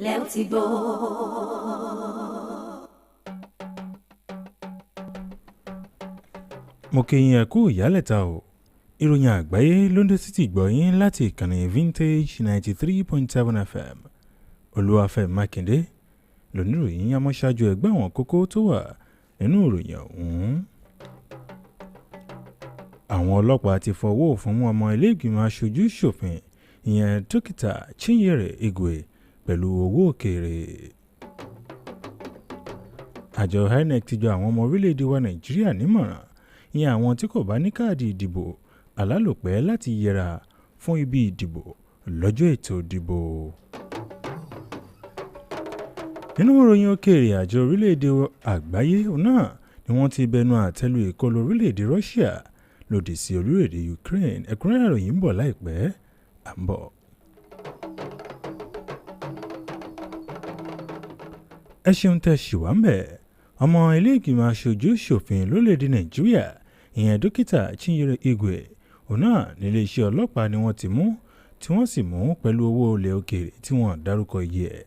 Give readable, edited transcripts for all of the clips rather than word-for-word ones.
lẹ́ ó ti gbọ́. mo kí yín ẹ kú ìyálẹ̀ta o ìròyìn àgbáyé ló ń dé sí ti gbọ́ yín láti ìkànnì vintage 93.7 fm olúwafẹ́ mákindé lóníròyìn amọ́ṣáájú ẹgbẹ́ àwọn kókó tó wà nínú ìròyìn ọ̀hún. àwọn ọlọ́pàá ti fọwọ́ òfin mú ọmọ ilé ìgbìmọ̀ aṣojú ṣòfin ìyẹn dókítà chinyere igwe pẹ̀lú owó òkèèrè. àjọ inec ti gba àwọn ọmọ orílẹ̀-èdè wa nàìjíríà nímọ̀ràn ìyẹn àwọn tí kò bá ní káàdì ìdìbò alálòpẹ́ láti yẹra fún ibi ìdìbò lọ́jọ́ ètò ìdìbò. nínú ìròyìn òkèèrè àjọ orílẹ̀-èdè àgbáyé náà ni wọ́n ti bẹnu àtẹ́lu ìkọlù orílẹ̀-èdè Russia lòdì sí orílẹ̀-èdè Ukraine. ẹ̀kúnrẹ́rẹ́ ìròyìn ń bọ̀ láìpẹ́ à ń bọ̀. ẹ ṣeun tẹ́ ṣì wá ń bẹ̀. ọmọ ilé ìgbìmọ̀ aṣojú ṣòfin lórílẹ̀-èdè Nàìjíríà ìyẹn dókítà Chinyere Igwe òun náà nílé iṣẹ́ ọlọ́pàá ni wọ́n ti mú tí wọ́n sì mú pẹ̀lú owó ilẹ̀ òkèèrè tí wọ́n dárúkọ iye ẹ̀.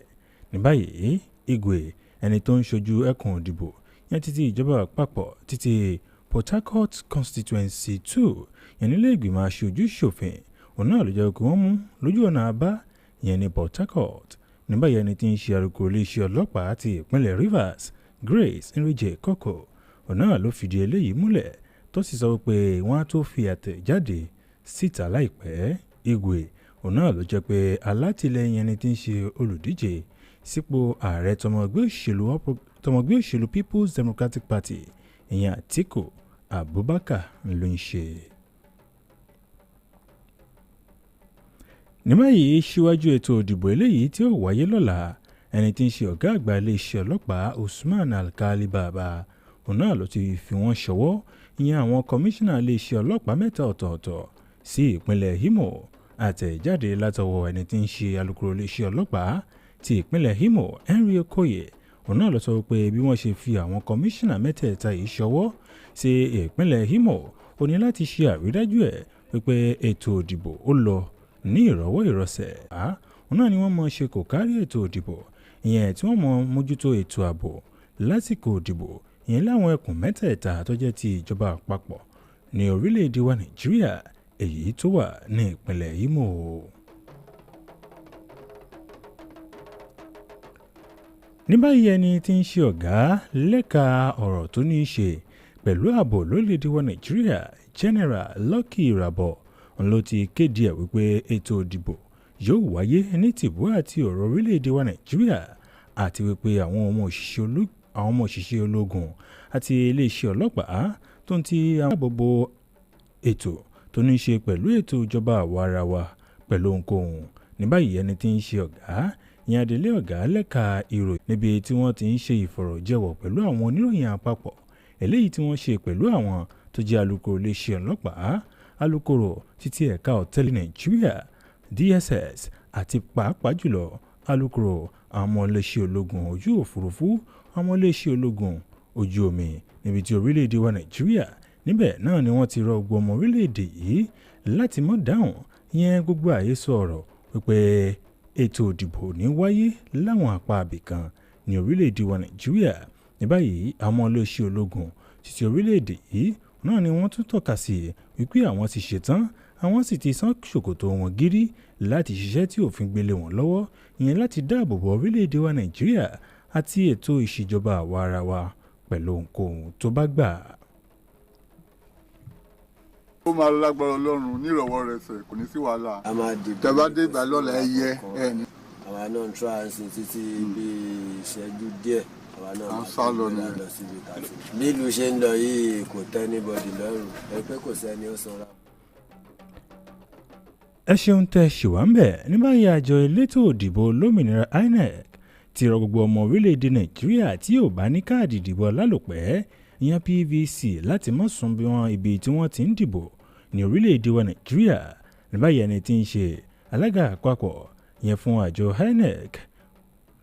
ní báyìí Igwe ẹni tó ń ṣojú ẹkùn òdìbò yẹn títí ìjọba àpapọ̀ títí Port Harcourt constituency 2 yẹn nílé ìgbìmọ̀ aṣojú ṣòfin òun náà ló jẹ́ kí wọ́n mú lójú ọ̀nà àbá yẹn ní Port Harcourt. ní báyìí ẹni tí ń ṣe alukoro iléeṣẹ́ ọlọ́pàá ti ìpínlẹ̀ Rivers Grace Nrije Koko òun náà ló fìdí eléyìí múlẹ̀ tó sì sọ pé wọ́n á tó fi àtẹ̀jáde síta láìpẹ́. Igwe òun náà ló jẹ́ pé alátìlẹyìn ẹni tí ń ṣe olùdíje sípò ààrẹ tọmọgbé òṣèlú People's Democratic Party ìyẹn Atiku Abubakar ló ń ṣe. ní báyìí síwájú ètò ìdìbò eléyìí tí ó wáyé lọ́la ẹni tí ń ṣe ọ̀gá àgbà iléeṣẹ́ ọlọ́pàá Usman Alkali Baba òun náà ló ti fi wọ́n ṣọwọ́ ìyẹn àwọn kọmíṣánná iléeṣẹ́ ọlọ́pàá mẹ́ta ọ̀tọ̀ọ̀tọ̀ sí ìpínlẹ̀ Imo. àtẹ̀jáde látọwọ́ ẹni tí ń ṣe alukoro iléeṣẹ́ ọlọ́pàá ti ìpínlẹ̀ Imo Henry Okoye òun náà ló sọ pé bí wọ́n ṣe fi àwọn kọmíṣánná mẹ́tẹ̀ẹ̀ta yìí ṣọwọ́ sí ìpínlẹ̀ Imo ó ní láti ṣe àrídájú ẹ̀ wípé ètò ìdìbò ó lọ ní ìrọ̀wọ́ ìrọsẹ̀. òun náà ni wọ́n mọ̀ ṣe kò kárí ètò ìdìbò ìyẹn tí wọ́n mọ̀ mójútó ètò ààbò lásìkò ìdìbò ìyẹn láwọn ẹkùn mẹ́tẹ̀ẹ̀ta tó jẹ́ ti ìjọba àpapọ̀ ní orílẹ̀-èdè wa Nàìjíríà èyí tó wà ní ìpínlẹ̀ Imo. ní báyìí ẹni tí ń ṣe ọ̀gá lẹ́ka ọ̀rọ̀ tó ní í ṣe pẹ̀lú ààbò lórílẹ̀-èdè wa Nàìjíríà General Lucky Irabor ló ti kéde ẹ̀ wípé ètò ìdìbò yóò wáyé ní tìbú àti ọ̀rọ̀ orílẹ̀-èdè wa Nàìjíríà àti wípé àwọn ọmọ òṣìṣẹ́ ológun àti iléeṣẹ́ ọlọ́pàá tó ń ti àwọn àbòbò ètò tó ní í ṣe pẹ̀lú ètò ìjọba àwarawa pẹ̀lú ohunkóhun. ní báyìí ẹni tí ń ṣe ọ̀gá ìyẹn adelé ọ̀gá lẹ́ka ìròyìn níbi tí wọ́n ti ń ṣe ìfọ̀rọ̀jẹwọ̀ pẹ̀lú àwọn oníròyìn àpapọ̀ eléyìí tí wọ́n ṣe pẹ̀lú àwọn tó jẹ́ alukoro iléeṣẹ́ ọlọ́pàá alukoro títí ẹ̀ka ọ̀tẹ́lẹ̀ Nàìjíríà DSS àti pàápàá jùlọ alukoro àwọn iléeṣẹ́ ológun ojú òfurufú àwọn iléeṣẹ́ ológun ojú omi níbi tí orílẹ̀-èdè wa Nàìjíríà níbẹ̀ náà ni wọ́n ti rọ gbogbo ọmọ orílẹ̀-èdè yìí láti mọ̀ dáhùn yẹn gbogbo àhesọ ọ̀rọ̀ wípé ètò ìdìbò ní wáyé láwọn apá abìkan ní orílẹ̀-èdè wa Nàìjíríà. ní báyìí àwọn iléeṣẹ́ ológun títí orílẹ̀-èdè yìí náà ni wọ́n tún tọ́ka sí wípé àwọn ti ṣetán àwọn sì ti sán ṣòkòtò wọn gírí láti ṣiṣẹ́ tí òfin gbélé wọn lọ́wọ́ ìyẹn láti dáàbò bo orílẹ̀-èdè wa Nàìjíríà àti ètò ìṣèjọba àwa ara wa pẹ̀lú ohunkóhun tó bá gbà. ó máa lágbára Ọlọ́run nírọ̀wọ́ rẹ̀ sẹ̀ kò ní sí wàhálà. a máa dìbò tẹ́bá dé ìgbà lọ́la ẹyẹ ẹ̀ ní. àwa náà ń tún àṣẹ títí bí ìṣẹ́jú díẹ̀ àwa náà máa sá lọ síbi tàbí. bí ìlú ṣe ń lọ yìí kò tẹ́ anybody lọ́rùn ẹ pé kò sẹ́ni ó sanra. ẹ ṣeun tẹ́ ṣì wá ń bẹ̀. ní báyìí àjọ elétò òdìbò lómìnira INEC ti rọ gbogbo ọmọ orílẹ̀-èdè Nàìjíríà tí ò bá ní káàdì ìdìbò alálòpẹ́ ìyẹn PVC láti má sún bí wọn ibi tí wọ́n ti ń dìbò ní orílẹ̀-èdè wa Nàìjíríà. ní báyìí ẹni tí ń ṣe alága àpapọ̀ yẹn fún àjọ INEC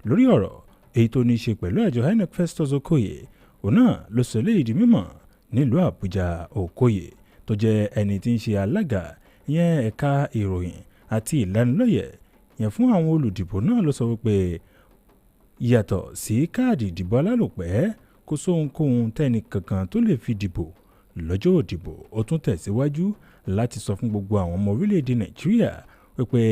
lórí ọ̀rọ̀ èyí tó ní í ṣe pẹ̀lú àjọ INEC Festus Okoye òun náà ló sọ léyìí di mímọ̀ nílùú Àbújá. Okoye tó jẹ́ ẹni tí ń ṣe alága yẹn ẹ̀ka ìròyìn àti ìlanilọ́yẹ̀ yẹn fún àwọn olùdìbò náà ló sọ wípé yàtọ̀ sí káàdì ìdìbò alálòpẹ́ kò sóhunkóhun tẹ́ni kankan tó lè fi dìbò lọ́jọ́ òdìbò. Ó tún tẹ̀síwájú láti sọ fún gbogbo àwọn ọmọ orílẹ̀-èdè Nàìjíríà wípé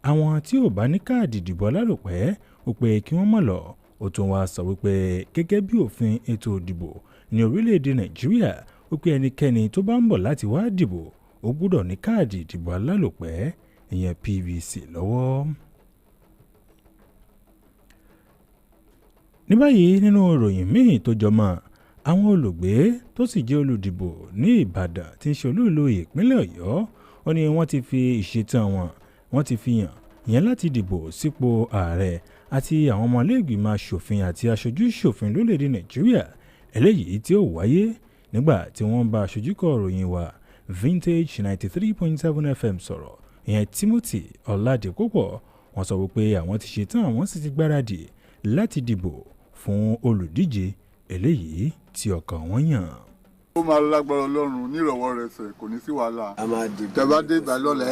àwọn tí ò bá ní káàdì ìdìbò alálòpẹ́ wípé kí wọ́n má lọ. Ó tún wá sọ wípé gẹ́gẹ́ bí òfin ètò ìdìbò ní orílẹ̀-èdè Nàìjíríà wípé ẹnikẹ́ni tó bá ń bọ̀ láti wá dìbò ó gbọ́dọ̀ ní káàdì ìdìbò alálòpẹ́ ìyẹn PVC lọ́wọ́. Ní báyìí nínú ìròyìn míì tó jọmọ́ àwọn olùgbé tó sì jẹ́ olùdìbò ní Ìbàdàn tí ń ṣe olú-ìlú ìpínlẹ̀ Ọ̀yọ́ ó ní wọ́n ti fi ìṣetán wọ́n ti fi hàn ìyẹn láti dìbò sípò ààrẹ àti àwọn ọmọ ilé-ìgbìmọ̀ aṣòfin àti aṣojú ṣòfin lórílẹ̀‐èdè Nàìjíríà eléyìí tí ó wáyé nígbà tí wọ́n bá aṣojúkọ̀ ìròyìn wa Vintage 93.7 FM sọ̀rọ̀ ìyẹn Timothy Ọládépúpọ̀ wọ́n sọ wípé àwọn ti ṣetán àwọn sì ti gbáradì láti dìbò fún olùdíje eléyìí tí ọkàn wọn yàn. Ó máa lágbára Ọlọ́run nírọ̀wọ́ rẹsẹ̀ kò ní sí wàhálà. A máa dìbò. Tẹ́ bá dé ìgbà lọ́la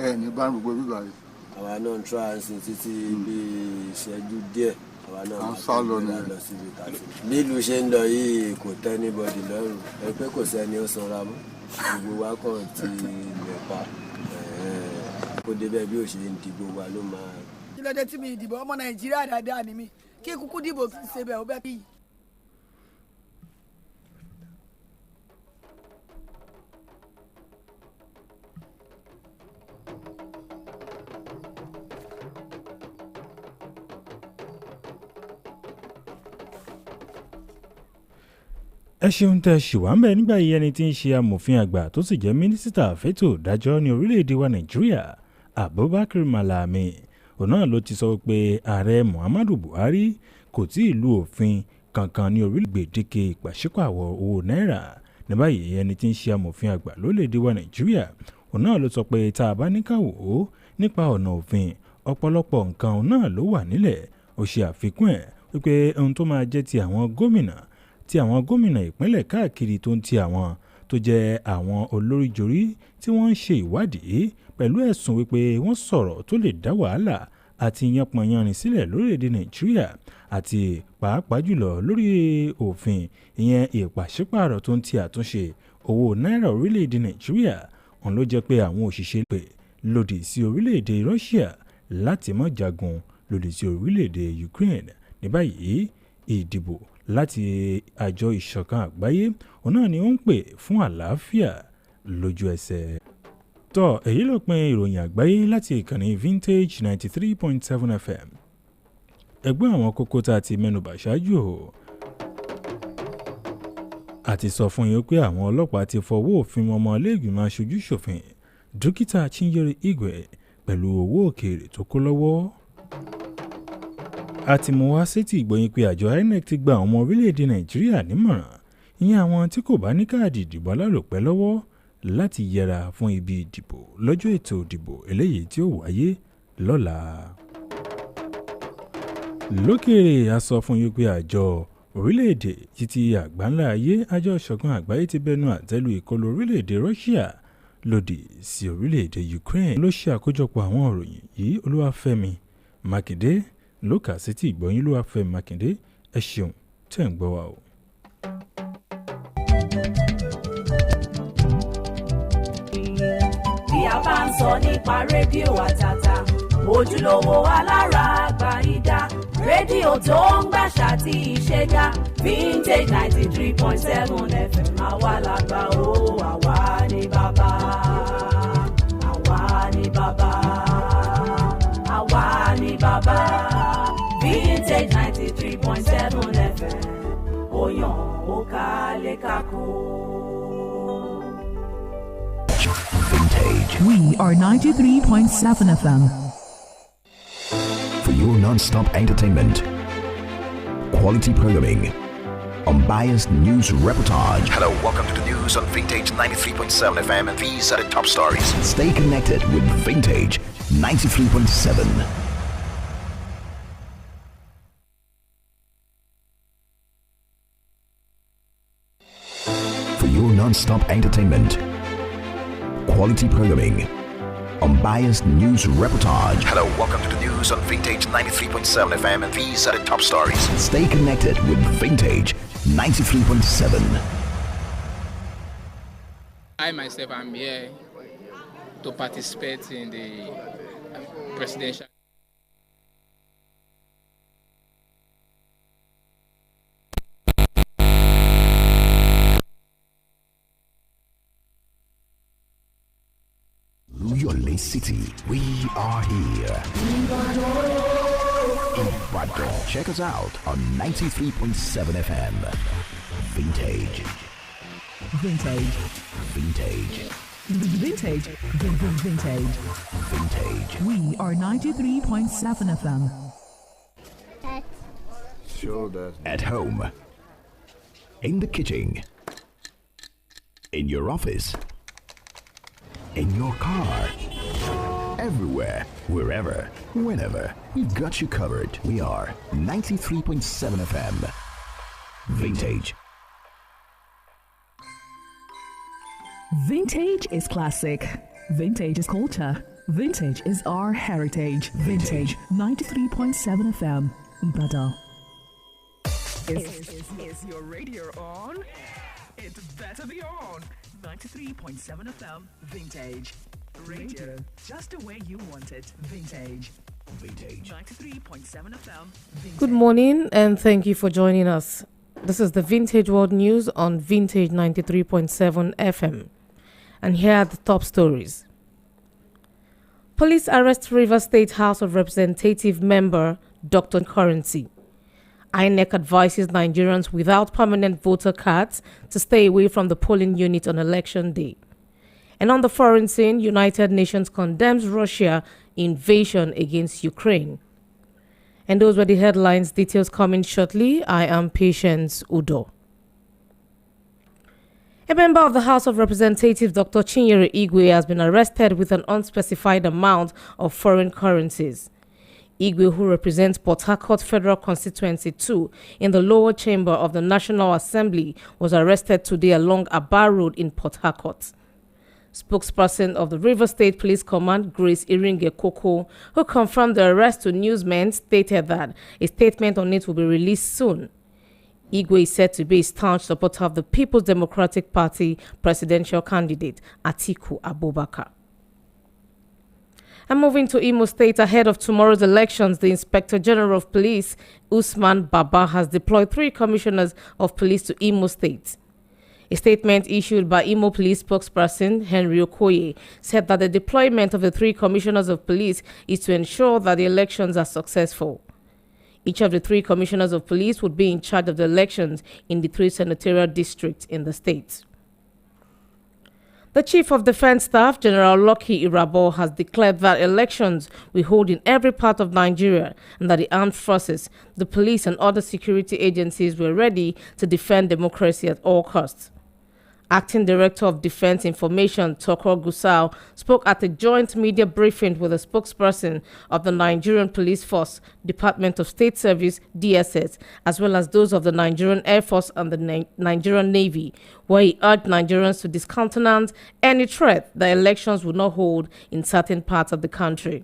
ẹ ní bá gbogbo bíbá yìí. Àwa náà ń tún àǹsìn títí bí ìṣẹ́jú díẹ̀. Àwa náà máa sá lọ ní lọ síbi tàbí. Bí ìlú ṣe ń lọ yìí kò tẹ́ anybody lọ́rùn. Ẹ pé kò sẹ́ni ó sanra mọ́. Gbogbo wa kàn ti lè pa. Kó débẹ̀ bí ó ṣe ń dìbò wa ló máa. Kí ló dé tí mi ìdìbò ọmọ Nàìjíríà dáadáa ni mí kí kúkú dìbò kí n ṣe bẹ̀ ó bẹ́ bí. Ẹ ṣeun tẹ́ ṣì wá ń bẹ̀ nígbà yìí ẹni tí ń ṣe amòfin àgbà tó sì jẹ́ mínísítà fẹ́tò ìdájọ́ ní orílẹ̀-èdè wa Nàìjíríà Abubakar Malami òun náà ló ti sọ pé ààrẹ Muhammadu Buhari kò tí ì lu òfin kankan ní orílẹ̀ gbèdéke ìpàṣípààwọ̀ owó náírà. Ní báyìí ẹni tí ń ṣe amòfin àgbà lórílẹ̀-èdè wa Nàìjíríà òun náà ló sọ pé tá a bá ní ká wò ó nípa ọ̀nà òfin ọ̀pọ̀lọpọ̀ nǹkan òun náà ló wà nílẹ̀. Ó ṣe àfikún ẹ̀ wípé ohun tó máa jẹ́ ti àwọn gómìnà ìpínlẹ̀ káàkiri tó ń ti àwọn tó jẹ́ àwọn olóríjorí tí wọ́n ń ṣe ìwádìí pẹ̀lú ẹ̀sùn wípé wọ́n sọ̀rọ̀ tó lè dá wàhálà àti yanpanyanrin sílẹ̀ lórílẹ̀‐èdè Nàìjíríà àti pàápàá jùlọ lórí òfin ìyẹn ìpàṣípààrọ̀ tó ń ti àtúnṣe owó náírà orílẹ̀‐èdè Nàìjíríà òun ló jẹ́ pé àwọn òṣìṣẹ́ pè lòdì sí orílẹ̀‐èdè Russia láti má jagun lòdì sí orílẹ̀‐èdè Ukraine. Ní báyìí ìdìbò láti àjọ ìṣọ̀kan àgbáyé òun náà ni ó ń pè fún àlàáfíà lójú ẹsẹ̀. Tọ́ èyí ló pin ìròyìn àgbáyé láti ìkànnì Vintage 93.7 FM. Ẹgbẹ́ àwọn kókó tá a ti mẹ́nubà ṣáájú o. Àti sọ fún yín pé àwọn ọlọ́pàá ti fọwọ́ òfin ọmọ ilé-ìgbìmọ̀ aṣojú ṣòfin Dókítà Chinyere Igwe pẹ̀lú owó òkèèrè tó kó lọ́wọ́. A ti mú wá sétí ìgbọ̀yìn pé àjọ INEC ti gba àwọn ọmọ orílẹ̀-èdè Nàìjíríà nímọ̀ràn ìyẹn àwọn tí kò bá ní káàdì ìdìbò alálòpẹ́ lọ́wọ́ láti yẹra fún ibi ìdìbò lọ́jọ́ ètò ìdìbò eléyìí tí ó wáyé lọ́la. Lókèrè a sọ fún yín pé àjọ orílẹ̀-èdè títí àgbáńlá ayé àjọ ìṣọ̀kan àgbáyé ti bẹnu àtẹ́lu ìkọlù orílẹ̀-èdè Russia lòdì sí orílẹ̀-èdè Ukraine. Ló ṣe àkójọpọ̀ àwọn ìròyìn yìí Olúwafẹ́mi Mákindé ló kà sí ti ìgbọ̀nyín Olúwafẹ́mi Mákindé ẹ ṣeun tẹ́ ń gbọ́ wa o. Bí a bá ń sọ nípa rédíò àtàtà ojúlówó alára àgbàyídá rédíò tó ń gbàṣà tí ìṣẹ́gá Vintage 93.7 FM àwa làgbà ó àwa ni bàbá àwa ni bàbá àwa ni bàbá Vintage 93.7 FM ó yàn ó kálẹ̀ kákó. Vintage. We are 93.7 FM. For your non-stop entertainment, quality programming, unbiased news reportage. Hello, welcome to the news on Vintage 93.7 FM, and these are the top stories. Stay connected with Vintage 93.7. For your non-stop entertainment, quality programming, unbiased news reportage. Hello, welcome to the news on Vintage 93.7 FM, and these are the top stories. Stay connected with Vintage 93.7. I myself am here to participate in the presidential. Luyole City, we are here. Ibadan. Check us out on 93.7 FM. Vintage. Vintage. Vintage. Vintage. Vintage. Vintage. We are 93.7 FM. At home. In the kitchen. In your office. In your car. Everywhere, wherever, whenever. We got you covered. We are 93.7 FM. Vintage. Vintage is classic. Vintage is culture. Vintage is our heritage. Vintage 93.7 FM. Ibadan. Is your radio on? It better be on. 93.7 FM. Vintage. Radio just the way you want it. Vintage. Vintage. 93.7 FM. Vintage. Good morning and thank you for joining us. This is the Vintage World News on Vintage 93.7 FM. And here are the top stories. Police arrest Rivers State House of Representative member Dr. Currency. INEC advises Nigerians without permanent voter cards to stay away from the polling unit on election day. And on the foreign scene, United Nations condemns Russia invasion against Ukraine. And those were the headlines. Details coming shortly. I am Patience Udo. A member of the House of Representatives, Dr. Chinyere Igwe, has been arrested with an unspecified amount of foreign currencies. Igwe, who represents Port Harcourt Federal Constituency 2 in the lower chamber of the National Assembly, was arrested today along Aba Road in Port Harcourt. Spokesperson of the River State Police Command, Grace Iringe Koko, who confirmed the arrest to newsmen, stated that a statement on it will be released soon. Igwe is said to be a staunch supporter of the People's Democratic Party presidential candidate, Atiku Abubakar. And moving to Imo State, ahead of tomorrow's elections, the Inspector General of Police, Usman Baba, has deployed 3 commissioners of police to Imo State. A statement issued by Imo Police spokesperson Henry Okoye said that the deployment of the 3 commissioners of police is to ensure that the elections are successful. Each of the 3 commissioners of police would be in charge of the elections in the 3 senatorial districts in the state. The Chief of Defense Staff, General Lucky Irabo, has declared that elections will hold in every part of Nigeria and that the armed forces, the police and other security agencies were ready to defend democracy at all costs. Acting Director of Defense Information, Toko Gusau, spoke at a joint media briefing with a spokesperson of the Nigerian Police Force, Department of State Service, DSS, as well as those of the Nigerian Air Force and the Nigerian Navy, where he urged Nigerians to discountenance any threat that elections would not hold in certain parts of the country.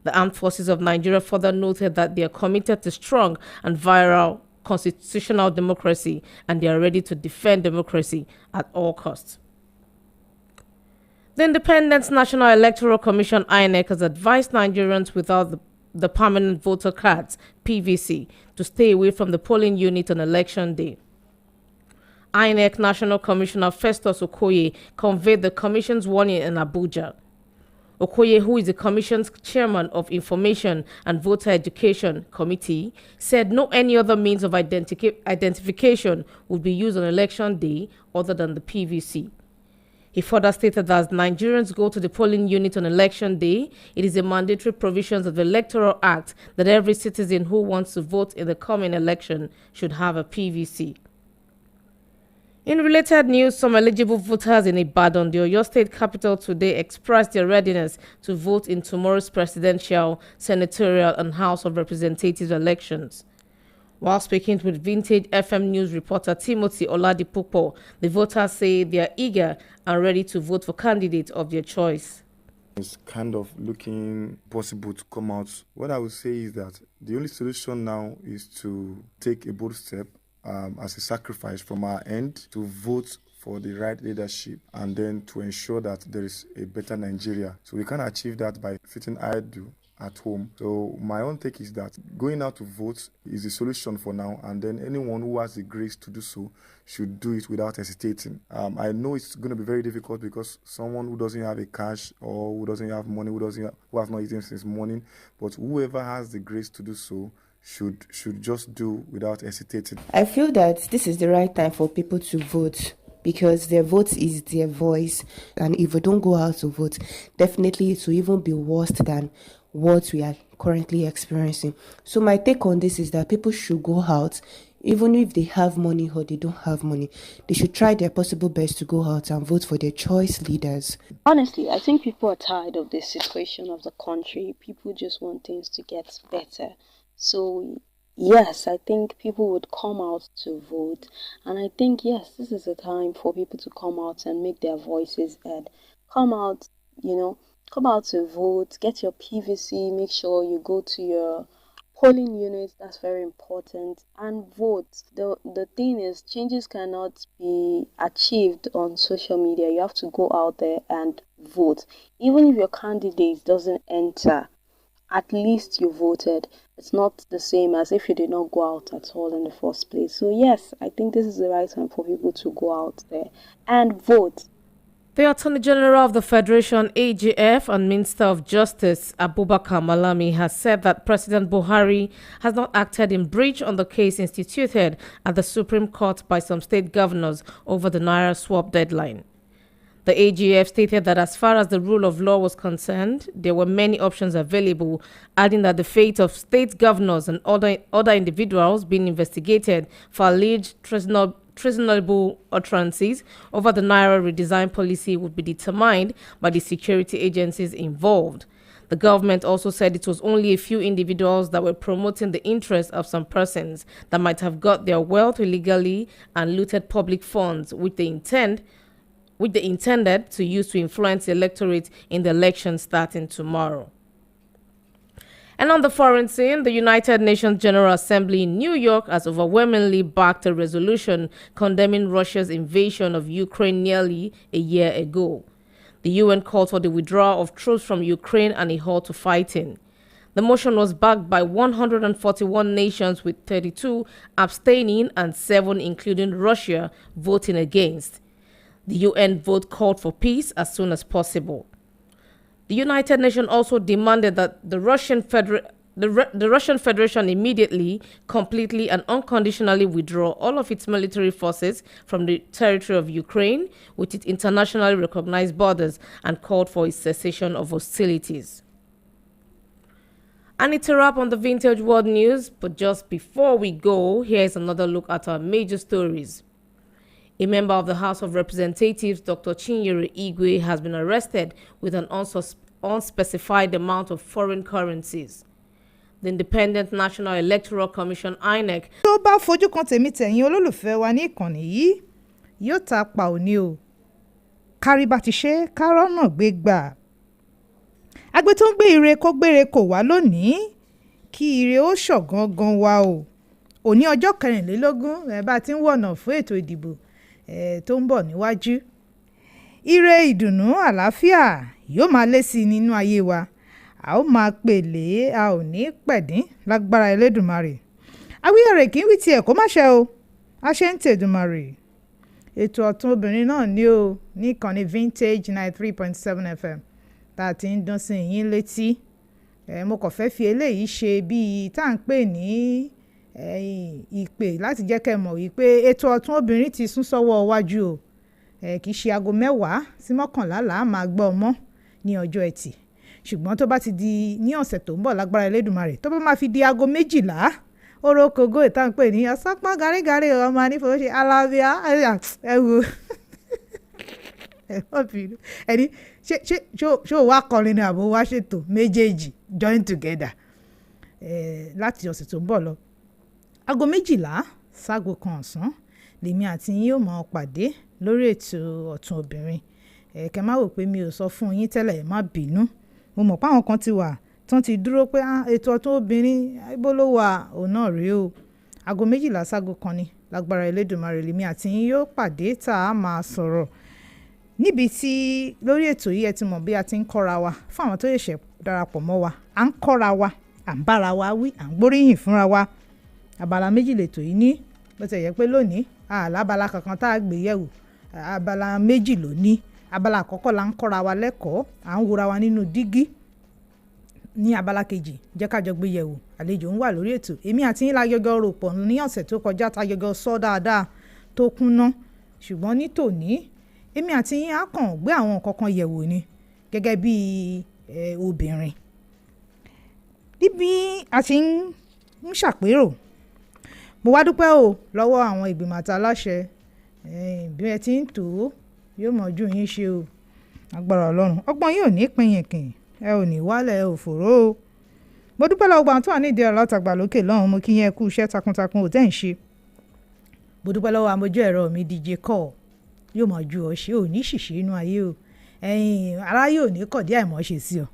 The Armed Forces of Nigeria further noted that they are committed to strong and viral constitutional democracy and they are ready to defend democracy at all costs. The Independent National Electoral Commission, INEC, has advised Nigerians without the permanent voter cards, PVC, to stay away from the polling unit on election day. INEC National Commissioner Festus Okoye conveyed the commission's warning in Abuja. Okoye, who is the Commission's chairman of Information and Voter Education Committee, said no any other means of identification would be used on election day other than the PVC. He further stated that as Nigerians go to the polling unit on election day, it is a mandatory provision of the Electoral Act that every citizen who wants to vote in the coming election should have a PVC. In related news, some eligible voters in Ibadan, the Oyo State capital, today expressed their readiness to vote in tomorrow's presidential, senatorial, and House of Representatives elections. While speaking with Vintage FM News reporter Timothy Oladipupo, the voters say they are eager and ready to vote for candidates of their choice. It's kind of looking possible to come out. What I would say is that the only solution now is to take a bold step as a sacrifice from our end to vote for the right leadership and then to ensure that there is a better Nigeria. So we can't achieve that by sitting idle at home. So my own take is that going out to vote is the solution for now, and then anyone who has the grace to do so should do it without hesitating. I know it's going to be very difficult because someone who doesn't have a cash or who doesn't have money, who has not eaten since morning, but whoever has the grace to do so should just do without hesitating. I feel that this is the right time for people to vote, because their vote is their voice, and if we don't go out to vote, definitely it will even be worse than what we are currently experiencing. So my take on this is that people should go out, even if they have money or they don't have money. They should try their possible best to go out and vote for their choice leaders. Honestly, I think people are tired of this situation of the country. People just want things to get better. So yes, I think people would come out to vote. And I think, yes, this is a time for people to come out and make their voices heard. Come out, come out to vote, get your PVC, make sure you go to your polling units, that's very important, and vote. The thing is, changes cannot be achieved on social media. You have to go out there and vote. Even if your candidate doesn't enter, at least you voted. It's not the same as if you did not go out at all in the first place. So yes, I think this is the right time for people to go out there and vote. The Attorney General of the Federation, AGF, and Minister of Justice, Abubakar Malami, has said that President Buhari has not acted in breach on the case instituted at the Supreme Court by some state governors over the Naira swap deadline. The AGF stated that as far as the rule of law was concerned, there were many options available, adding that the fate of state governors and other individuals being investigated for alleged treasonable utterances over the Naira redesign policy would be determined by the security agencies involved. The government also said it was only a few individuals that were promoting the interests of some persons that might have got their wealth illegally and looted public funds, which they intended to use to influence the electorate in the election starting tomorrow. And on the foreign scene, the United Nations General Assembly in New York has overwhelmingly backed a resolution condemning Russia's invasion of Ukraine nearly a year ago. The UN called for the withdrawal of troops from Ukraine and a halt to fighting. The motion was backed by 141 nations, with 32 abstaining and 7, including Russia, voting against. The UN vote called for peace as soon as possible. The United Nations also demanded that the Russian Federation immediately, completely and unconditionally withdraw all of its military forces from the territory of Ukraine with its internationally recognized borders, and called for its cessation of hostilities. And it's a wrap on the Vintage World News, but just before we go, here's another look at our major stories. A member of the House of Representatives, Dr. Chinyere Igwe, has been arrested with an unspecified amount of foreign currencies. The Independent National Electoral Commission, INEC. tó bá fojú kan tèmi tẹ̀yin olólùfẹ́ wa ní ìkànnì yìí yóò ta pa òní o kárí bá ti ṣe kárọ́nà gbé gbà. Agbe tó ń gbé ire kó gbére kò wá lónìí kí ire ó ṣọ̀gangan wa o. Òní ọjọ́ 24 bá ti ń wọ̀nà fún ètò ìdìbò tó ń bọ̀ níwájú. Ire ìdùnnú àlàáfíà yóò máa lé sí nínú ayé wa. A ó máa pèlé, a ò ní pẹ̀dín lágbára Elédùmarè. Awíyẹ̀rẹ̀ kì í wí tiẹ̀ kó má ṣe o. A ṣe ń tèdùmarè. Ètò ọ̀tún obìnrin náà ní o ní ìkànnì Vintage 93.7 FM tá a ti ń dún sí yín létí. Mo kàn fẹ́ fi eléyìí ṣe bíi tá à ń pè ní ìpè láti jẹ́ kẹ́ mọ̀ wípé ètò ọ̀tún obìnrin ti sún sọ́wọ́ iwájú o. Kì í ṣe aago 10 sí 11 là á máa gbọ́ ọmọ ní ọjọ́ Ẹtì. Ṣùgbọ́n tó bá ti di ní ọ̀sẹ̀ tó ń bọ̀ lágbára Elédùmarè tó bá máa fi di aago 12 orokogo ìta ń pè ní ọ̀sánpọ̀ gárígárí ọmọ anífowóṣe alábíà ẹ̀wò ẹni ṣé o wá kọrin ní àbò wá ṣètò méjèèjì join together láti ọ̀sẹ̀ tó ń bọ̀ lọ. Aago 12 ságo kan ọ̀sán lèmi àti yín yóò máa pàdé lórí ètò ọ̀tún obìnrin. kẹ́ má wò pé mi ò sọ fún yín tẹ́lẹ̀ ẹ má bínú mo mọ̀ pé àwọn kan ti wà tán ti dúró pé ètò ọ̀tún obìnrin ibo ló wà òun náà rèé o aago 12 ságo kan ni lágbára Elédùmarè lèmi àti yín yóò pàdé tá a máa sọ̀rọ̀ níbi tí lórí ètò yìí ẹ ti mọ̀ bí a ti ń kọ́ra wa fún àwọn tó ṣẹ̀ṣẹ̀ darapọ̀ mọ́ wa à ń kọ́ra wa à ń bára wa wí à ń gbóríyìn fúnra wa abala méjì lètò yìí ní bó ti yẹ pé lónìí àlábala kankan tá a gbé yẹ̀wò abala méjì ló ní abala àkọ́kọ́ la ń kọ́ra wa lẹ́kọ̀ọ́ à ń wòra wa nínú dígí ní abala kejì jẹ́ ká jọ gbé yẹ̀wò àlejò ń wà lórí ètò èmi àti yín la yọgọ rò pọ̀ ní ọ̀sẹ̀ tó kọjá tá yọgọ sọ dáadáa tó kúnná ṣùgbọ́n ní tòní èmi àti yín á kàn gbé àwọn nǹkan kan yẹ̀wò ni gẹ́gẹ́ bí obìnrin níbi a ti ń ṣàpérò mo wá dúpẹ́ o lọ́wọ́ àwọn ìgbìmọ̀ àtàláṣẹ bí ẹ ti ń tò ó yóò mọ̀ ojú yín ṣe o agbára Ọlọ́run ọgbọ́n yóò ní pinyìnkìn ẹ ò ní wálẹ̀ ẹ ò fòró o mo dúpẹ́ lọ́wọ́ gbàǹtó wà nídìí ẹ̀rọ látàgbà lókè lọ́hùn mo kí yẹn kú iṣẹ́ takuntakun ò tẹ́ ń ṣe mo dúpẹ́ lọ́wọ́ amójú ẹ̀rọ mi DJ Call yóò mọ̀ ju ọ̀ṣẹ́ ò ní ṣìṣe inú ayé o ara yóò ní kọ̀dí àìmọ̀ṣe sí ọ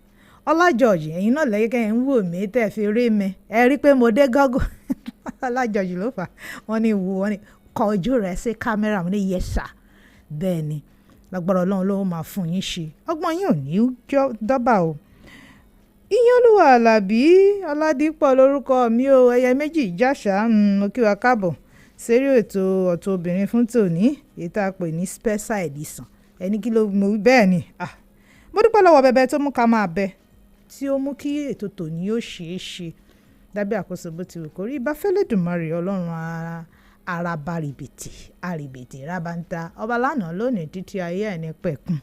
Ọlá George ẹ̀yin náà lẹ́yìn ń wò mí tẹ́ fi rí mi ẹ rí pé mo dé gọ́gọ́ Ọlá George ló fà wọ́n ní wọ́n ní kọ ojú rẹ̀ sí kámẹ́rà mo ní yẹ́sà bẹ́ẹ̀ ni lágbára Ọlọ́run ló máa fún yín ṣe ọgbọ́n yín ò ní dọ́bà o Ìyánolúwa Àlàbí Ọládípọ̀ lórúkọ mi o ẹyẹ méjì ìjàṣà mo kí wa káàbọ̀ sérí ètò ọ̀tọ̀ obìnrin fún tòní èyí tá a pè ní special edition ẹni kí ló mo wí bẹ́ẹ̀ ni mo dúpẹ́ lọ́wọ́ bẹbẹ tó mú ká máa bẹ tí ó mú kí ètò tòní ó ṣeé ṣe dábẹ́ àkóso bó ti wù kó rí ibà fẹ́lẹ́dùmarè Ọlọ́run araba rìbìtì àrìbìtì rábàntà ọba lánàá lónìí títí ayé ẹ̀ ní pẹ̀kun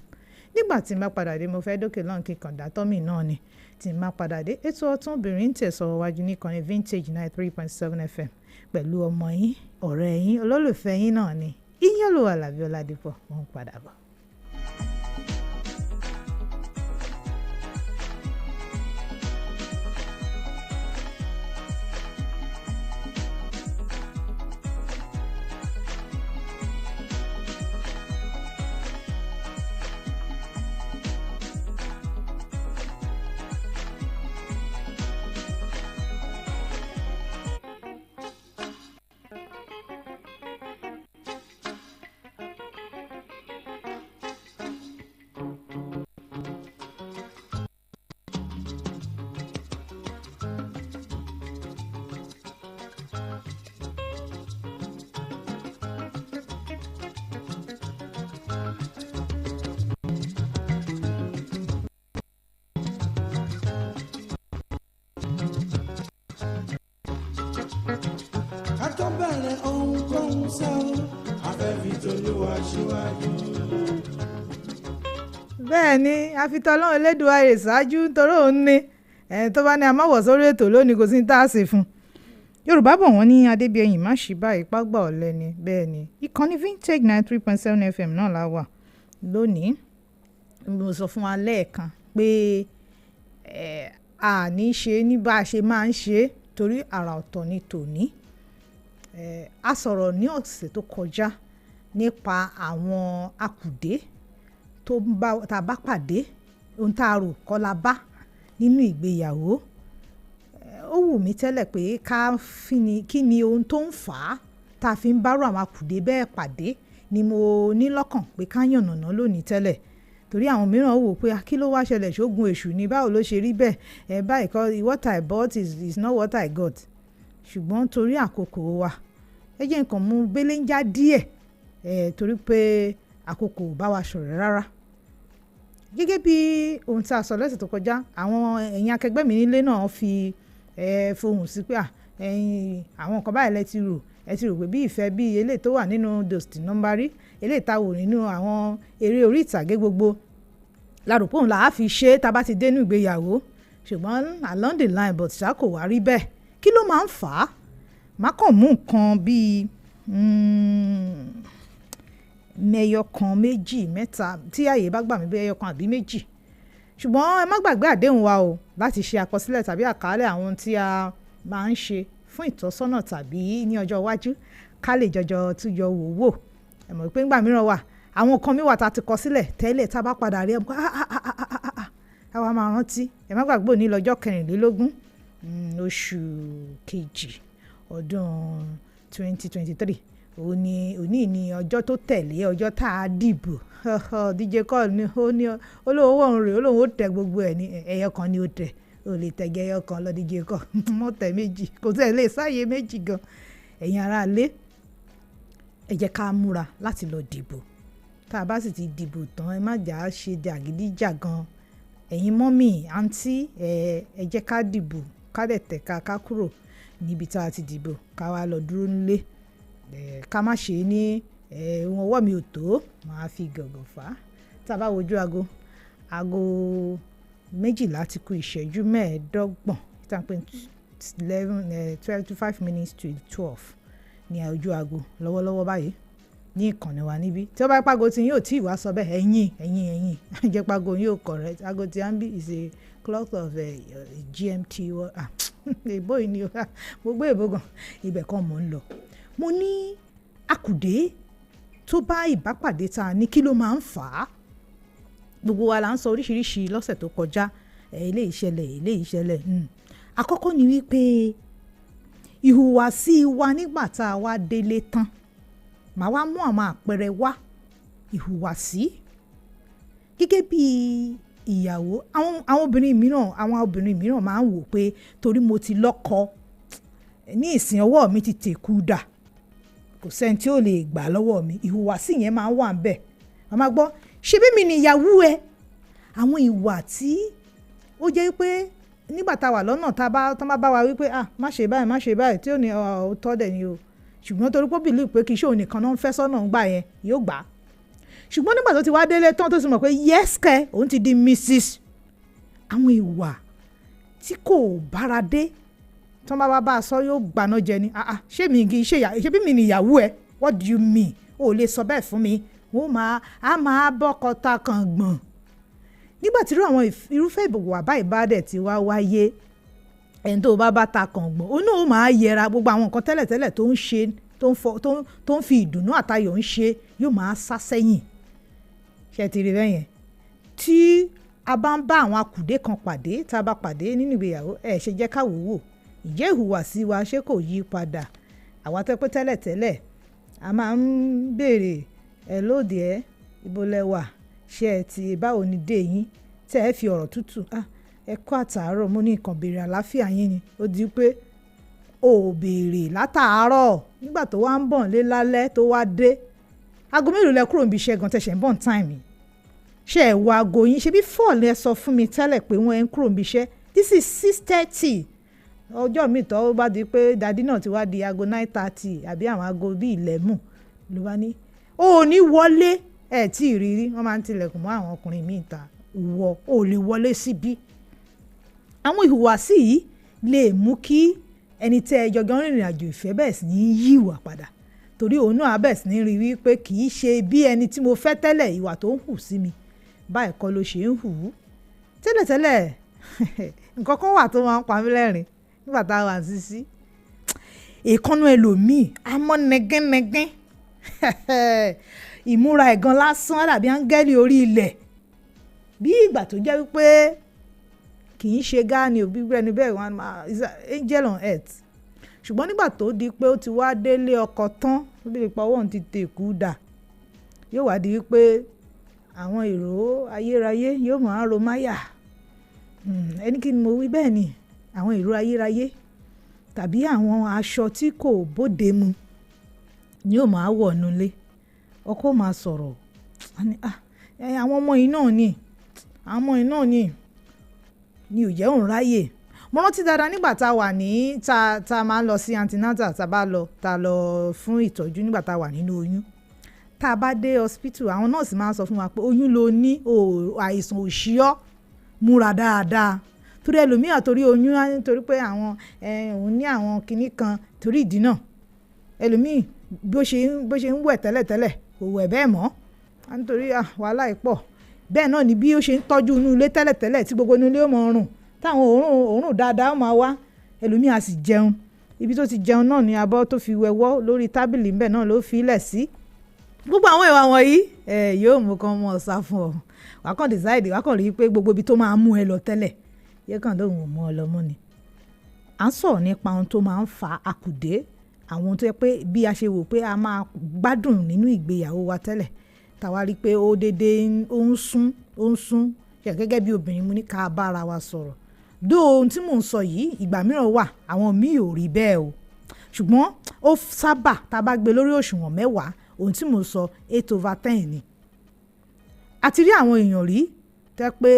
nígbà tí n bá padà dé mo fẹ́ dókè lọ́n kíkan dátọ́mì náà ni tí n bá padà dé ètò ọ̀tún obìnrin tẹ̀sọ̀ wájú nìkan ní Vintage 93.7 FM pẹ̀lú ọmọ yín ọ̀rẹ́ yín olólùfẹ́ yín náà ni Ìyánolúwa Àlàbí Ọládípọ̀ wọ́n ń padà bọ̀. bẹ̀rẹ̀ ohunkóhun sẹ́wọ́ afẹ́fi tolúwa síwájú. bẹ́ẹ̀ ni àfitọ́lọ́run Elédùmarè ṣáájú nítorí òun ní tó bá ní amáwọ̀ sórí ètò lónìí kò sí ní tá a ṣe fún un. Yorùbá bọ̀ wọ́n ní Adébíyẹ̀yìn má ṣì bá ipá gbà ọ̀lẹ ni bẹ́ẹ̀ ni ìkànnì Vintage 93.7 FM náà la wà lónìí. Mo sọ fún wa lẹ́ẹ̀kan pé a ní ṣe ní bá a ṣe máa ń ṣe torí àrà ọ̀tọ̀ ni tòní. A sọ̀rọ̀ ní ọ̀sẹ̀ tó kọjá nípa àwọn akùdé tá a bá pàdé ohun tá a rò kọ́ la bá nínú ìgbéyàwó. Ó wù mí tẹ́lẹ̀ pé kí ni ohun tó ń fà á tá a fi ń bárò àwọn akùdé bẹ́ẹ̀ pàdé ni mo ní lọ́kàn pé ká yànnàná lónìí tẹ́lẹ̀ torí àwọn mìíràn wò pé kí ló wá ṣẹlẹ̀ ṣógun èṣù ni báwo ló ṣe rí bẹ́ẹ̀ báyìí kọ́ what I bought is not what I got ṣùgbọ́n torí àkókò wa ẹ jẹ́ nǹkan mú belenja díẹ̀ torí pé àkókò bá wa ṣọ̀rẹ́ rárá. Gẹ́gẹ́ bí ohun tí a sọ lọ́sẹ̀ tó kọjá àwọn ẹ̀yin akẹgbẹ́ mi nílé náà fi fohùn sí pé àwọn nǹkan báyìí ẹ ti rò pé bí ìfẹ́ bí eléyìí tó wà nínú Dosti Nọ́mbárí eléyìí tá a wò nínú àwọn eré orí ìtàgé gbogbo lárúkọ òun là á fi ṣe tá a bá ti dénú ìgbéyàwó ṣùgbọ́n along the line but ṣá kò wá rí bẹ́ẹ̀ kí ló máa ń fà á má kàn mú nǹkan bíi mẹ́yọ kan méjì mẹ́ta tí àyè bá gbà mí bí ẹyọ kan àbí méjì ṣùgbọ́n ẹ má gbàgbé àdéhùn wa o láti ṣe àkọsílẹ̀ tàbí àkàálẹ̀ àwọn tí a máa ń ṣe fún ìtọ́sọ́nà tàbí ní ọjọ́ iwájú ká lè jọjọ túnjọ wò ẹ mọ̀ pé ńgbà mìíràn wà àwọn kan mi wà tá ti kọ sílẹ̀ tẹ́lẹ̀ tá bá padà rí ẹ àwa máa rántí ẹ má gbàgbé òní lọ́jọ́ 24 oṣù kejì ọdún 2023 òní ni ọjọ́ tó tẹ̀lé ọjọ́ tá a dìbò DJ Call ni ó ní olówó òun rèé olóhùn ó tẹ gbogbo ẹ̀ ní ẹyọ kan ni ó tẹ ó lè tẹ̀gẹ́ ẹyọ kan lọ DJ Call mọ́ tẹ̀ méjì kò tẹ̀ lè sáyé méjì gan ẹ̀yin ará ilé ẹ jẹ́ ká múra láti lọ dìbò tá a bá sì ti dìbò tán ẹ má jà á ṣe jàgídíjàgan ẹ̀yin mọ́mì àǹtí ẹ jẹ́ ká dìbò ká dẹ̀ tẹ̀ka ká kúrò níbi tá a ti dìbò ká wá lọ dúró nílé ká má ṣe ní ohun ọwọ́ mi ò tó máa fi gàngàn fà á tá a bá wojú aago 12 ti kù ìṣẹ́jú 15 tá a pè 12 to 5 minutes to 12 ní ojú aago lọ́wọ́lọ́wọ́ báyìí ní ìkànnì wa níbí tí ó bá pàgọ́ tí yóò tí ì wá sọ bẹ́ẹ̀ ẹ̀yìn jẹ́ pàgọ́ yóò correct aago tí a ń bí is a clock of GMT èbó yìí ni gbogbo èbó gan ibẹ̀ kan mò ń lọ mo ní àkùdé tó bá ìbápàdé ta ní kí ló máa ń fà á gbogbo wa là ń sọ oríṣiríṣi lọ́sẹ̀ tó kọjá eléyìí ṣẹlẹ̀ àkọ́kọ́ ni wípé ìhùwàsí wa nígbà tá a wá délé tán màá wá mú àwọn àpẹẹrẹ wá ìhùwàsí gẹ́gẹ́ bí ìyàwó àwọn obìnrin mìíràn máa ń wò pé torí mo ti lọ́kọ ní ìsìn ọwọ́ mi ti tèkú dà kò sẹ́ni tí ó lè gbà lọ́wọ́ mi ìhùwàsí yẹn máa ń wà ń bẹ̀ wọ́n máa gbọ́ ṣe bí mi ni ìyàwó ẹ àwọn ìwà tí ó jẹ́ pé nígbà tá a wà lọ́nà tá a bá wa wípé má ṣe báyìí tí ò ní ọ̀tọ̀ dẹ̀ ni o ṣùgbọ́n torí pé bìlì pé kì í ṣe òun nìkan náà ń fẹ́ sọ́nà ń gbà yẹn yóò gbà á ṣùgbọ́n nígbà tó ti wá délé tán tó sì mọ̀ pé yẹ́sìkẹ́ òun ti di Mrs. àwọn ìwà tí kò bára dé tí wọ́n bá a sọ yóò gbaná jẹ ni ṣé bí mi ni ìyàwó ẹ what do you mean o lè sọ bẹ́ẹ̀ fún mi wọ́n máa bọ́kọta kan gbọ̀n nígbà tí àwọn irúfẹ́ ìbòwò àbá ìbádẹ̀ tí wá wáyé ẹni tó bá ta kàn gbọ̀n ó náà máa yẹra gbogbo àwọn nǹkan tẹ́lẹ̀tẹ́lẹ̀ tó ń ṣe tó ń fi ìdùnnú àtayọ̀ ń ṣe yóò máa sá sẹ́yìn ṣe ti rí bẹ́yẹn tí a bá ń bá àwọn akùdé kan pàdé tá a bá pàdé nínú ìgbéyàwó ṣe jẹ́ ká wò ìjẹ́ ìhùwàsí wa ṣé kò yí padà àwa tó pé tẹ́lẹ̀tẹ́lẹ̀ a máa ń béèrè lóde ibo lẹ́wà ṣe ẹ ti báwo ni dé yín tẹ́ ẹ fi ọ̀rọ̀ tútù ẹ kú àtàárọ̀ mo ní nǹkan béèrè àlàáfíà yín ni ó di pé ò béèrè látàárọ̀ nígbà tó wá ń bọ̀ lé lálẹ́ tó wá dé aago mélòó lẹ kúrò níbi iṣẹ́ gan tẹ̀sẹ̀ ń bọ̀ ní táìmì ṣe ẹ̀ wọ aago yín ṣe bí 4 lẹ sọ fún mi tẹ́lẹ̀ pé wọ́n ń kúrò níbi iṣẹ́ this is 6:30 ọjọ́ mi tó bá di pé dadi náà ti wá di aago 9:30 àbí àwọn aago bíi 11 ló bá ní ò ní wọlé ẹ̀ tí ì rírí wọ́n máa ń tilẹ̀kùn mọ́ àwọn ọkùnrin míì ta ò lè wọlé síbí àwọn ìhùwàsí yìí lè mú kí ẹni tẹ́ ẹ jọjọ́ rìnrìn àjò ìfẹ́ bẹ́ẹ̀ sì ní yíwà padà torí òun náà bẹ́ẹ̀ sì ní rí wípé kì í ṣe bí ẹni tí mo fẹ́ tẹ́lẹ̀ ìwà tó ń hù sí mi báyìí kọ́ ló ṣe ń hù ú tẹ́lẹ̀tẹ́lẹ̀ nǹkan kan wà tó máa ń pa mí lẹ́rìn nígbà tá a wà sísí èékánná ẹlòmíì àmọ́ nẹgẹ́nẹgẹ́ ìmúra ẹ̀gan lásán dàbí áńgẹ́lì orí ilẹ̀ bí ìgbà tó jẹ́ wípé kì í ṣe gáàní òbí gbẹ́ni bẹ́ẹ̀ wọ́n máa angel on earth ṣùgbọ́n nígbà tó di pé ó ti wá délé ọkọ tán ó bí ipa owó òun ti tèkú dà yóò wá di wípé àwọn èrò ayérayé yóò máa ro máyà ẹni kí ni mo wí bẹ́ẹ̀ ni àwọn èrò ayérayé tàbí àwọn aṣọ tí kò bóde mu ni yóò máa wọ̀ nulẹ̀ ọkọ máa sọ̀rọ̀ àwọn ọmọ yìí náà ni àwọn ọmọ yìí náà ni ò jẹ́ òun ráyè mo rántí dáadáa nígbà tá a wà ní tá a máa ń lọ sí antenatal tá a lọ fún ìtọ́jú nígbà tá a wà nínú oyún tá a bá dé hospital àwọn nọ́ọ̀sì máa ń sọ fún wa pé oyún ló ní àìsàn òṣìọ́ múra dáadáa torí ẹlòmíà torí oyún nítorí pé àwọn òun ní àwọn kinní kan torí ìdí náà ẹlòmíì bó ṣe ń wẹ̀ tẹ́lẹ̀tẹ́lẹ̀ kò wẹ̀ bẹ́ẹ̀ mọ́ nítorí wàhálà ìpọ̀ bẹ́ẹ̀ náà ni bí ó ṣe ń tọ́jú inú ilé tẹ́lẹ̀tẹ́lẹ̀ tí gbogbo inú ilé ó mọ ọrùn táwọn òórùn dáadáa ó máa wá ẹlòmíì á sì jẹun ibi tó ti jẹun náà ni abọ́ tó fi wẹwọ́ lórí tábìlì ńbẹ̀ náà ló fi ilẹ̀ sí gbogbo àwọn ìwà wọ̀nyí yóò mú kan mọ́ ọ̀sá fún ọ wà kàn decide wà kàn rí i pé gbogbo ibi tó máa mú ẹ lọ tẹ́lẹ̀ yẹ kàn lóhùn ò mú ọ lọ mọ́ ni. à ń sọ̀rọ̀ nípa ohun tó máa ń fa àkùdé àwọn ohun tó yẹ pé bí a ṣe wò pé a máa gbádùn nínú ìgbéyàwó wa tẹ́lẹ̀ tàwa rí i pé ó dédé ó ń sún gẹ́gẹ́ bí obìnrin mú ní ká bára wa sọ̀rọ̀ dó ohun tí mò ń sọ yìí ìgbà mìíràn wà àwọn míì ò rí bẹ́ẹ̀ o ṣùgbọ́n ó sábà tá a bá gbé lórí òṣùwọ̀n 10 ohun tí mò ń sọ 8/10 ni. àti rí àwọn èèyàn rí tẹ́ pé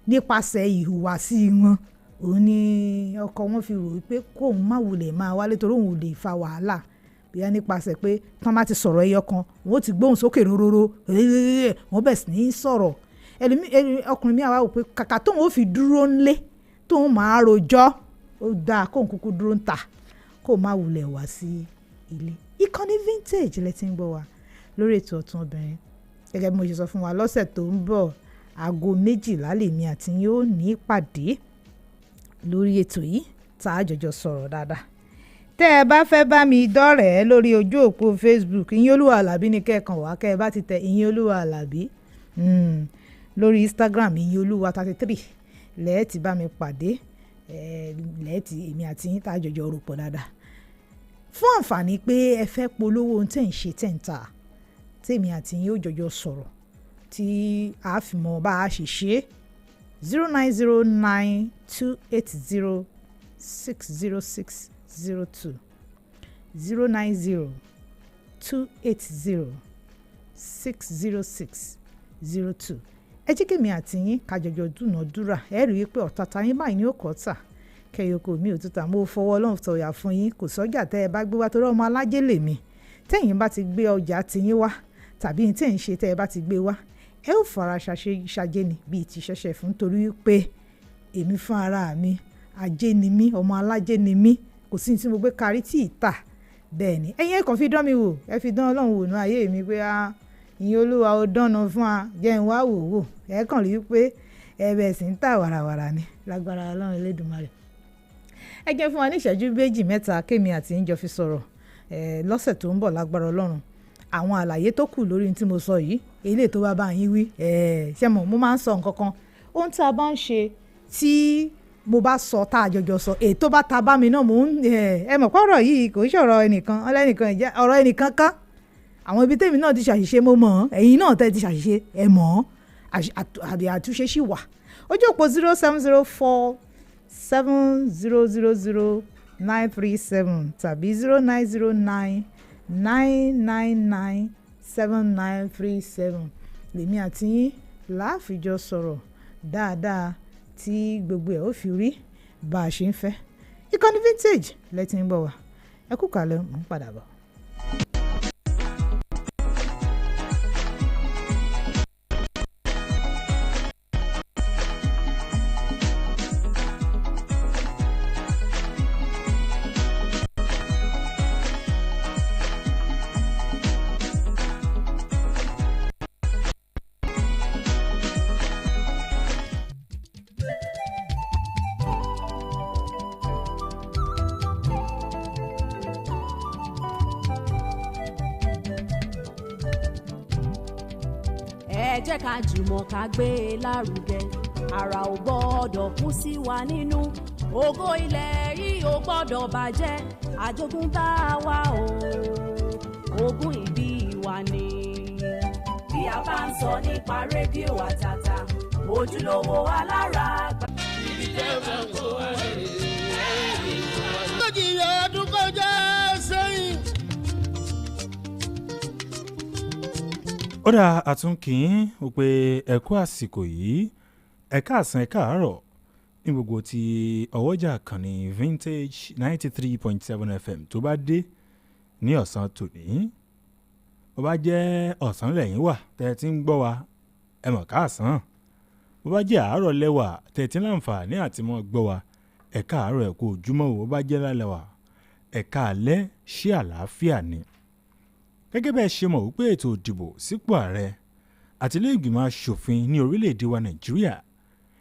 nípasẹ̀ ìhùwàsí wọn òun ni ọkọ wọn fi rò wípé kóun má wulẹ̀ máa wálé torí òun ò lè fa wàhálà bíyá nípasẹ̀ pé tí wọ́n bá ti sọ̀rọ̀ ẹyọ kan wọ́n ti gbóhùn sókè róróró wọ́n bẹ̀ sí ní sọ̀rọ̀ ọkùnrin mi àwa wò pé kàkà tóun ó fi dúró ńlé tóun máa rojọ́ ó dáa kóun kúkú dúró ń tà kóun má wulẹ̀ wá sí ilé. ìkànnì vintage lẹ́tí ń gbọ́ wa lórí ètò ọ̀tún obìnrin gẹ́gẹ́ bí mo ṣe sọ fún wa lọ́sẹ̀ tó ń bọ̀ aago 12 lèmi àti yóò ní ìpàdé lórí ètò yìí tá a jọjọ sọ̀rọ̀ dáadáa. tẹ́ ẹ bá fẹ́ bá mi dọ́rẹ̀ẹ́ lórí ojú òpó Facebook Ìyìnolúwa Àlàbí ní kẹ́ẹ̀kan wá kẹ́ ẹ bá ti tẹ Ìyìnolúwa Àlàbí lórí Instagram Ìyìnolúwa 33 lẹ́ẹ̀tì bá mi pàdé lẹ́ẹ̀tì èmi àti yín tá a jọjọ rò pọ̀ dáadáa fún àǹfààní pé ẹ fẹ́ polówó ohun tẹ̀ ń ṣe tẹ̀ ń ta tèmi àti yín ó jọjọ sọ̀rọ̀ tí a fi mọ̀ bá a ṣe ṣe 0909280600602 09028060602 ẹ jẹ́ kí èmi àti yín ká jọjọ dúnàádúrà ẹ rí i pé ọ̀tàtà yín báyìí ní òkò tà kẹyọkọ mi ò túta mo fọwọ́ Ọlọ́run tọ̀yà fún yín kò sọ́jà tẹ́ ẹ bá gbé wá torí ọmọ alájẹ́ lèmi tẹ́yìn bá ti gbé ọjà tiyín wá tàbí tẹ́ ń ṣe tẹ́ ẹ bá ti gbé wá ẹ ò fara ṣàjẹ́ ni bíi ti ṣẹ̀ṣẹ̀ fún torí pé èmi fún ara mi ajé ni mí ọmọ alájẹ́ ni mí kò sí tí mo gbé kárí tí ì tà bẹ́ẹ̀ ni ẹ̀yin ẹ̀ kàn fi dán mi wò ẹ fi dán Ọlọ́run wò ní ayé mi pé Ìyìnolúwa ó dánná fún wa jẹ́ ń wá wò wò ẹ kàn rí pé ẹ bẹ̀ sí ń tà wàràwàrà ni lágbára Ọlọ́run Elédùmarè. ẹ jẹ́ fún wa ní ìṣẹ́jú 2-3 kémi àti ìjọ fi sọ̀rọ̀ lọ́sẹ̀ tó ń bọ̀ lágbára Ọlọ́run àwọn àlàyé tó kù lórí tí mo sọ yìí eléyìí tó bá bá yín wí ṣé mo máa ń sọ nǹkan kan ohun tí a bá ń ṣe tí mo bá sọ tá a jọjọ sọ èyí tó bá ta bá mi náà mò ń ẹ mọ̀ pé ọ̀rọ̀ yìí kò ń ṣọ̀rọ̀ ẹnìkan ọlẹ́nìkan ìjẹ́ ọ̀rọ̀ ẹnìkan kan àwọn ibi tèmi náà ti ṣàṣìṣe mo mọ̀ ẹ̀yin náà tẹ́ ti ṣàṣìṣe ẹ mọ̀ àtúnṣe sì wà ojú òpó 070470000937 tàbí 0909997937 lèmi àti yín láàfijọ́ sọ̀rọ̀ dáadáa tí gbogbo ẹ̀ ó fi rí bá a ṣe ń fẹ́ ìkànnì vintage lẹ́tí ń gbọ́ wá ẹ kú kàlẹ̀ mò ń padà bọ̀. ẹ jẹ́ ká jùmọ̀ ká gbé e lárugẹ àrà ò gbọ́dọ̀ kú sí wa nínú ògo ilẹ̀ yìí ò gbọ́dọ̀ bàjẹ́ àjogúnbá wa o ogún ìbí wa ni. bí a bá ń sọ nípa rédíò àtàtà ojúlówó alára àgbà. ibi tẹ́ ẹ máa ń kó wa rèé. lójì ọdún kọjá sẹ́yìn. ó dá àtúnkìn ó pé ẹ kú àsìkò yìí ẹ káàsán ẹ káàárọ̀ ní gbogbo ti ọwọ́jà kànnì vintage 93.7 FM tó bá dé ní ọ̀sán tòní bó bá jẹ́ ọ̀sán lẹ́yìn wà tẹ́ ti ń gbọ́ wa ẹ mọ̀ káàsán bó bá jẹ́ àárọ̀ lẹ́wà tẹ́ ti láǹfààní àti mọ́ gbọ́ wa ẹ káàárọ̀ ẹ kú ojúmọ́ wo bó bá jẹ́ lálẹ́ wà ẹ káalẹ́ ṣé àlàáfíà ni. gẹ́gẹ́ bẹ́ẹ̀ ṣe mọ̀ wípé ètò ìdìbò sípò ààrẹ àti ilé ìgbìmọ̀ aṣòfin ní orílẹ̀-èdè wa Nàìjíríà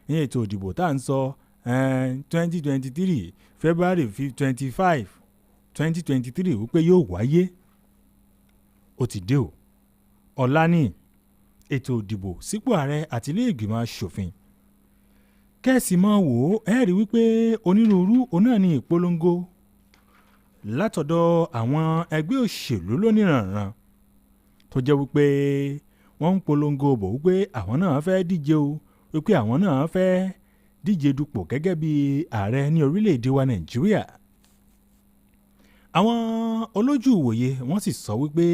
ní ètò ìdìbò tá à ń sọ 2023 February 25 2023 wípé yóò wáyé ó ti dé o ọ̀la ní ètò ìdìbò sípò ààrẹ àti ilé ìgbìmọ̀ aṣòfin kẹ́sì máa wò ó ẹ rí wípé onírúurú òun náà ní ìpolongo látọ̀dọ̀ àwọn ẹgbẹ́ òṣèlú lóníranran tó jẹ́ wípé wọ́n ń polongo bò wípé àwọn náà fẹ́ díje o wípé àwọn náà fẹ́ díje dupò gẹ́gẹ́ bí ààrẹ ní orílẹ̀-èdè wa Nàìjíríà. Àwọn olójú ìwòye wọ́n sì sọ wípé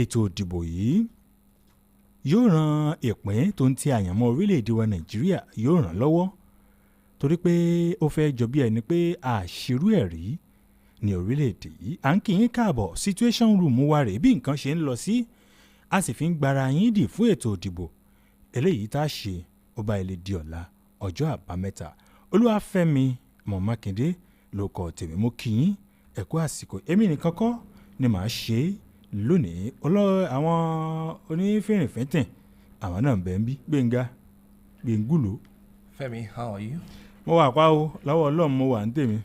ètò ìdìbò yìí yóò ran ìpín tó ń ti àyànmọ́ orílẹ̀-èdè wa Nàìjíríà yóò ràn lọ́wọ́ torí pé ó fẹ́ jọ bí ẹni pé àṣírú ẹ̀ rí ní orílẹ̀-èdè yìí. À ń kí yín káàbọ̀ situation room wa rèé bí nǹkan ṣe ń lọ sí a sì fi ń gbára yín dì fún ètò ìdìbò eléyìí tá a ṣe ó bá ilé di ọ̀la ọjọ́ àbámẹ́ta. Olúwafẹ́mi Mákindé ló kọ tèmi mú kí yín ẹ kú àsìkò èmi nìkan kọ́ ni màá ṣe lónìí àwọn onífìrìfìntìn àwọn náà ń bẹ ń bí Gbénga Gbéngúlò. Femi, how are you? Mo wà pa o lọ́wọ́ Ọlọ́run mo wà ń tèmi.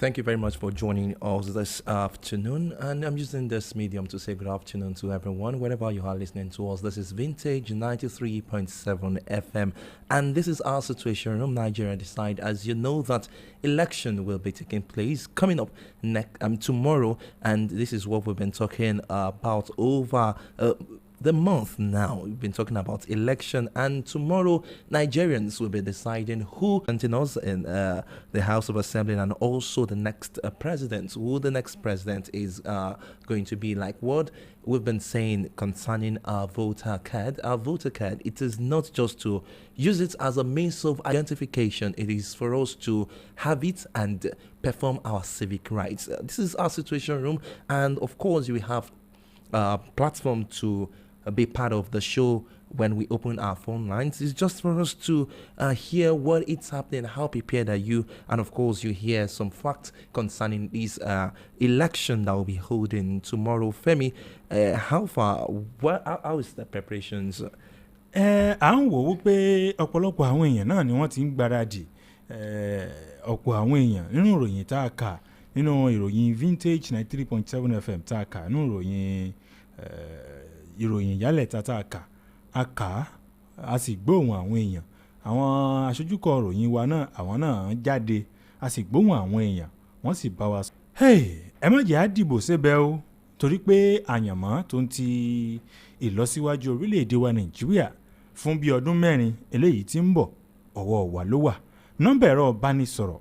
Thank you very much for joining us this afternoon. And I'm using this medium to say good afternoon to everyone, wherever you are listening to us. This is Vintage 93.7 FM. And this is our situation room, Nigeria Decide. As you know that election will be taking place coming up tomorrow. And this is what we've been talking about over the month now. We've been talking about election, and tomorrow Nigerians will be deciding who continues in the House of Assembly and also the next president. Who the next president is going to be. Like what we've been saying concerning our voter card. Our voter card, it is not just to use it as a means of identification. It is for us to have it and perform our civic rights. This is our situation room, and of course we have a platform to be part of the show when we open our phone lines. It's just for us to hear what is happening, how prepared are you, and of course you hear some facts concerning this election that will be holding tomorrow. Femi, how far, how is the preparations? À ń wò ó pé ọ̀pọ̀lọpọ̀ àwọn èèyàn náà ni wọ́n ti ń gbáradì ọ̀pọ̀ àwọn èèyàn nínú ìròyìn tá a kà nínú ìròyìn Vintage 93.7 FM tá a kà nínú ìròyìn ìyálẹ̀ta tá a kà a sì gbóhùn àwọn èèyàn àwọn aṣojúkọ ìròyìn wa náà àwọn náà jáde a sì gbóhùn àwọn èèyàn wọ́n sì bá wa sọ. ẹ má jẹ́ á dìbò síbẹ̀ o torí pé àyànmọ́ tó ń ti ìlọsíwájú orílẹ̀-èdè wa Nàìjíríà fún bí ọdún mẹ́rin eléyìí tí ń bọ̀ ọwọ́ wa ló wà. Nọ́mbà ẹ̀rọ ìbánisọ̀rọ̀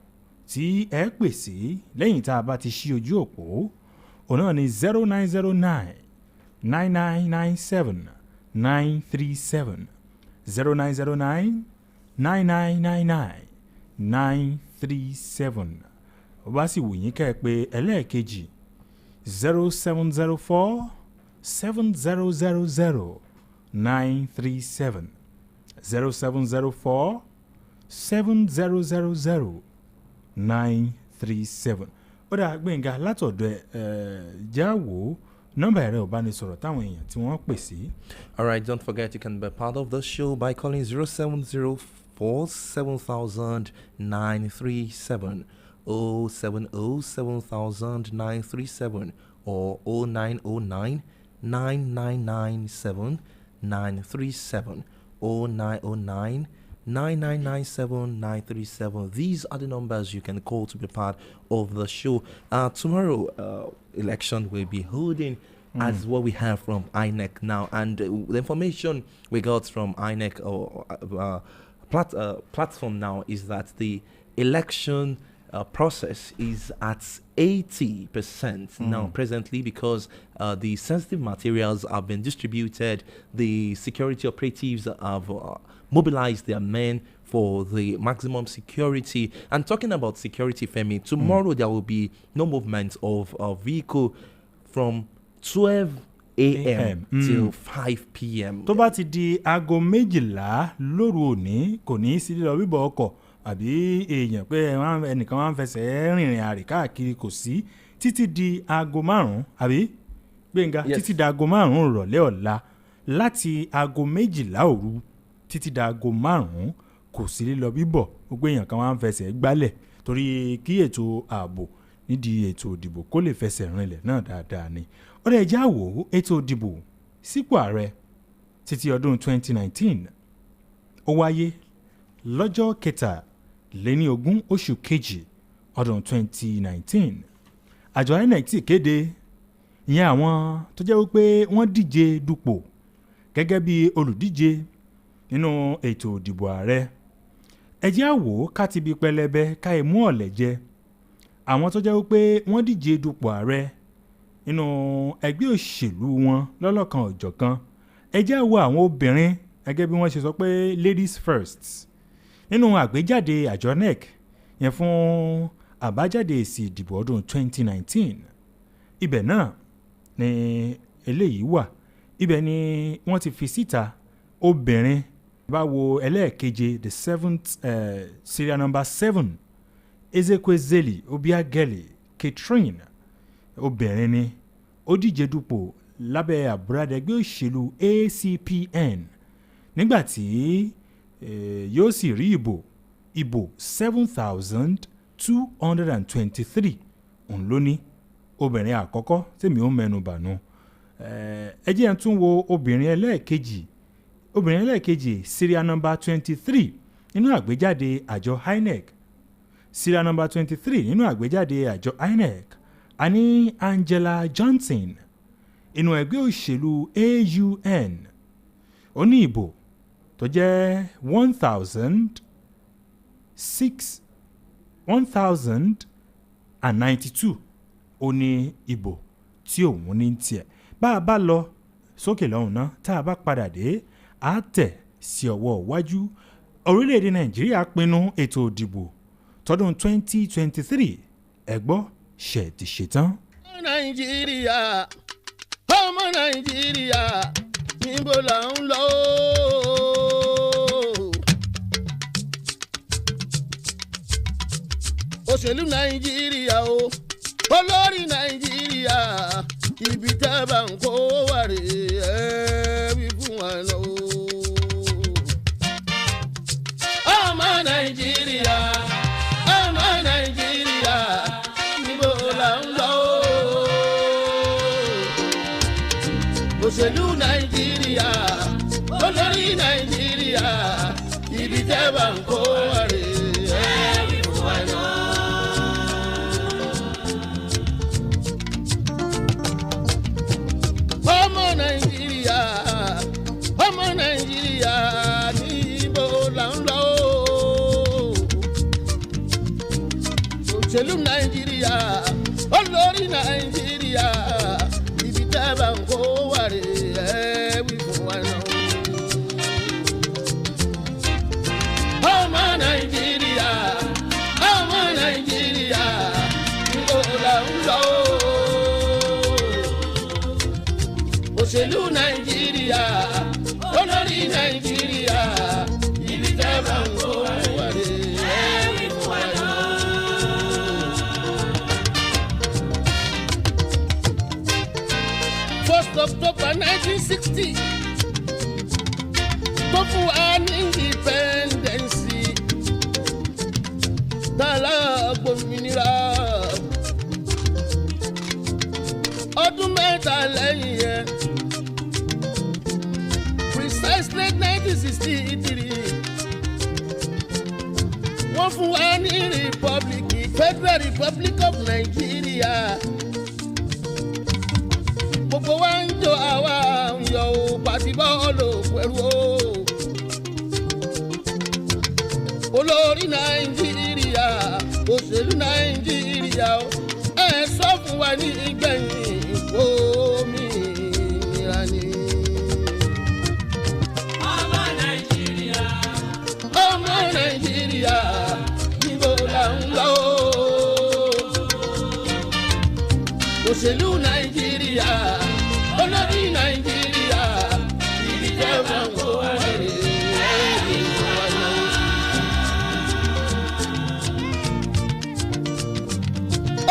tí ẹ pè sí lẹ́yìn tá a bá ti ṣí ojú òpó òun náà ni 0909 9997 937 0909 9999 937. Ó bá sì wù yín kẹ́ ẹ pé ẹlẹ́ẹ̀kejì 0704 7000 937 0704 7000 937. Ó dà Gbénga látọ̀dọ̀ jáwó nọ́mbà ẹ̀rọ ìbánisọ̀rọ̀ táwọn èèyàn tí wọ́n pè sí. All right, don't forget you can be part of the show by calling 0704 7000 937 070 7000 937 or 0909 9997 937 0909 9997-937. These are the numbers you can call to be part of the show. Tomorrow, election will be holding as what we have from INEC now. And the information we got from INEC or platform now is that the election process is at 80% now presently because the sensitive materials have been distributed. The security operatives have mobilized their men for the maximum security. And talking about security, Femi, tomorrow there will be no movement of a vehicle from 12 a.m. till 5 p.m. Tó bá ti di aago méjìlá lóru òní kò ní sí lílọ bíbọ̀ ọkọ̀ àbí èèyàn pé ẹnìkan wá ń fẹsẹ̀ rìnrìn àrè káàkiri kò sí títí di aago 5 àbí Gbénga títí di aago 5 ìrọ̀lẹ́ ọ̀la láti aago méjìlá òru títí di aago 5 kò sí lílọ bíbọ̀ gbogbo èèyàn kan wá ń fẹsẹ̀ gbálẹ̀ torí kí ètò ààbò nídìí ètò ìdìbò kó lè fẹsẹ̀ rinlẹ̀ náà dáadáa ni. Ó dẹ̀ já wò ètò ìdìbò sípò ààrẹ títí ọdún 2019 ó wáyé lọ́jọ́ kẹtàléníogún oṣù kejì ọdún 2019 àjọ INEC ti kéde ìyẹn àwọn tó jẹ́ wípé wọ́n díje dupò gẹ́gẹ́ bí olùdíje nínú ètò ìdìbò ààrẹ. ẹ jẹ́ á wò ká ti bi pẹlẹbẹ ká ẹ mú ọ̀lẹ̀ jẹ àwọn tó jẹ́ wípé wọ́n díje dupò ààrẹ nínú ẹgbẹ́ òṣèlú wọn lọ́lọ́kan òjọ̀kan. ẹ jẹ́ á wo àwọn obìnrin gẹ́gẹ́ bí wọ́n ṣe sọ pé ladies first nínú àgbéjáde àjọ INEC yẹn fún àbájáde èsì ìdìbò ọdún 2019 ibẹ̀ náà ni eléyìí wà. ibẹ̀ ni wọ́n ti fi síta obìnrin bá wo ẹlẹ́ẹ̀keje the seventh serial number 7 Ezekwesili Obiageli Catherine obìnrin ni ó díje dupò lábẹ́ àbúradà ẹgbẹ́ òṣèlú ACPN nígbàtí yóò sì rí ìbò 7,223 òun ló ní obìnrin àkọ́kọ́ tèmi ó mẹ́nu bànú. ẹ jẹ́ tún wo obìnrin ẹlẹ́ẹ̀kejì serial number 23 nínú àgbéjáde àjọ INEC. serial number 23 nínú àgbéjáde àjọ INEC a ní Angela Johnson inú ẹgbẹ́ òṣèlú AUN ó ní ìbò tó jẹ́ 1,092 ó ní ìbò tí òun ní tiẹ̀. bá a bá lọ sókè lọ́hùn náà tá a bá padà dé á tẹ̀ sí ọwọ́ iwájú. orílẹ̀-èdè Nàìjíríà pinnu ètò ìdìbò tọdún 2023 ẹ gbọ́ ṣe ti ṣetán. ọmọ Nàìjíríà níbo là ń lọ. òṣèlú Nàìjíríà o olórí Nàìjíríà ibi tá a bá ń kó wà rè é wí fún wa lọ. ọmọ Nàìjíríà níbo là ń lọ. òṣèlú Nàìjíríà olórí Nàìjíríà ibi tá a bá ń kó wà rè é wí fún wa lọ. ọmọ Nàìjíríà níbo là ń lọ. òṣèlú Nàìjíríà olórí Nàìjíríà ibi tá a bá ń kó wà rè é wí fún wa náà. ọmọ Nàìjíríà níbo là ń lọ. òṣèlú Nàìjíríà olórí Nàìjíríà ibi tá a bá ń kó wà rè é wí fún wa náà. October 1960 tó fún wa ní independence tààlà gbòmìnira ọdún mẹ́ta lẹ́yìn yẹn precisely 1963 wọ́n fún wa ní Federal Republic of Nigeria. gbogbo wa ń jó àwa ń yọ o pàtí bọ́ọ̀lù pẹ̀lú o. olórí Nàìjíríà òṣèlú Nàìjíríà ẹ sọ fún wa ní ìgbẹ̀yìn òmìnira ni. ọmọ Nàìjíríà níbo là ń lọ. òṣèlú Nàìjíríà olórí Nàìjíríà ibi jẹ́ wọn kó wáyé ẹ̀yìn wáyé.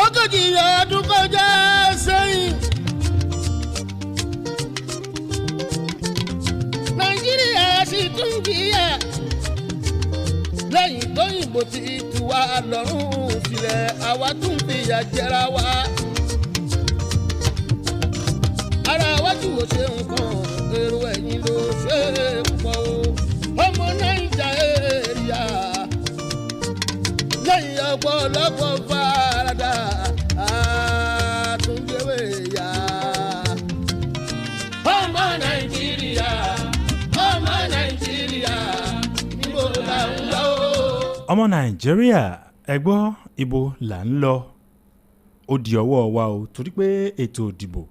ogójì ọdún kọjá sẹ́yìn Nàìjíríà sì tún jìyà lẹ́yìn tóyìnbó ti tù wá lọ́rùn sílẹ̀ àwa tún fìyà jẹra wa. ara wájú ò ṣe nǹkan kò farada àtúndéwé yá. ọmọ nàìjíríà níbo là ń lọ. ọmọ nàìjíríà ẹ gbọ́ ibo là ń lọ ó di ọwọ́ wa o torí pé ètò ìdìbò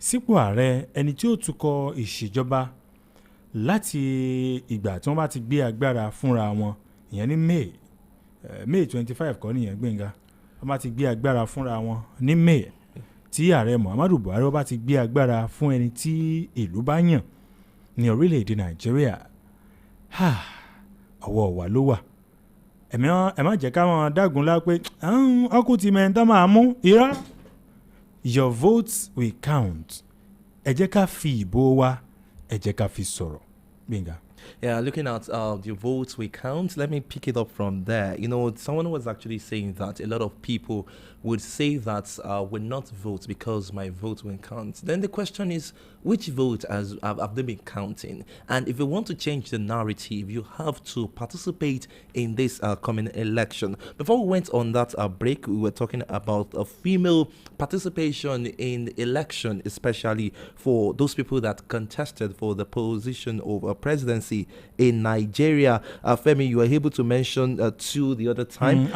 sípò ààrẹ ẹni tí ó tukọ̀ ìṣèjọba láti ìgbà tí wọ́n bá ti gbé agbára fúnra wọn ìyẹn ní May 25 kọ́ nìyẹn Gbénga wọ́n bá ti gbé agbára fúnra wọn ní May tí ààrẹ Muhammadu Buhari wọ́n bá ti gbé agbára fún ẹni tí ìlú bá yàn ní orílẹ̀-èdè Nàìjíríà ọwọ́ wa ló wà ẹ má jẹ́ ká wọn dágun lá pé ọkùnrin tí mẹ́ta máa mú irọ́ your votes will count ẹ jẹ́ ká fi ìbò wa ẹ jẹ́ ká fi sọ̀rọ̀ Gbénga. Yeah, looking at the votes we count, let me pick it up from there. You know, someone was actually saying that a lot of people would say that will not vote because my vote will count. Then the question is, which vote have they been counting? And if you want to change the narrative, you have to participate in this coming election. Before we went on that break, we were talking about female participation in election, especially for those people that contested for the position of a presidency in Nigeria. Femi, you were able to mention two the other time.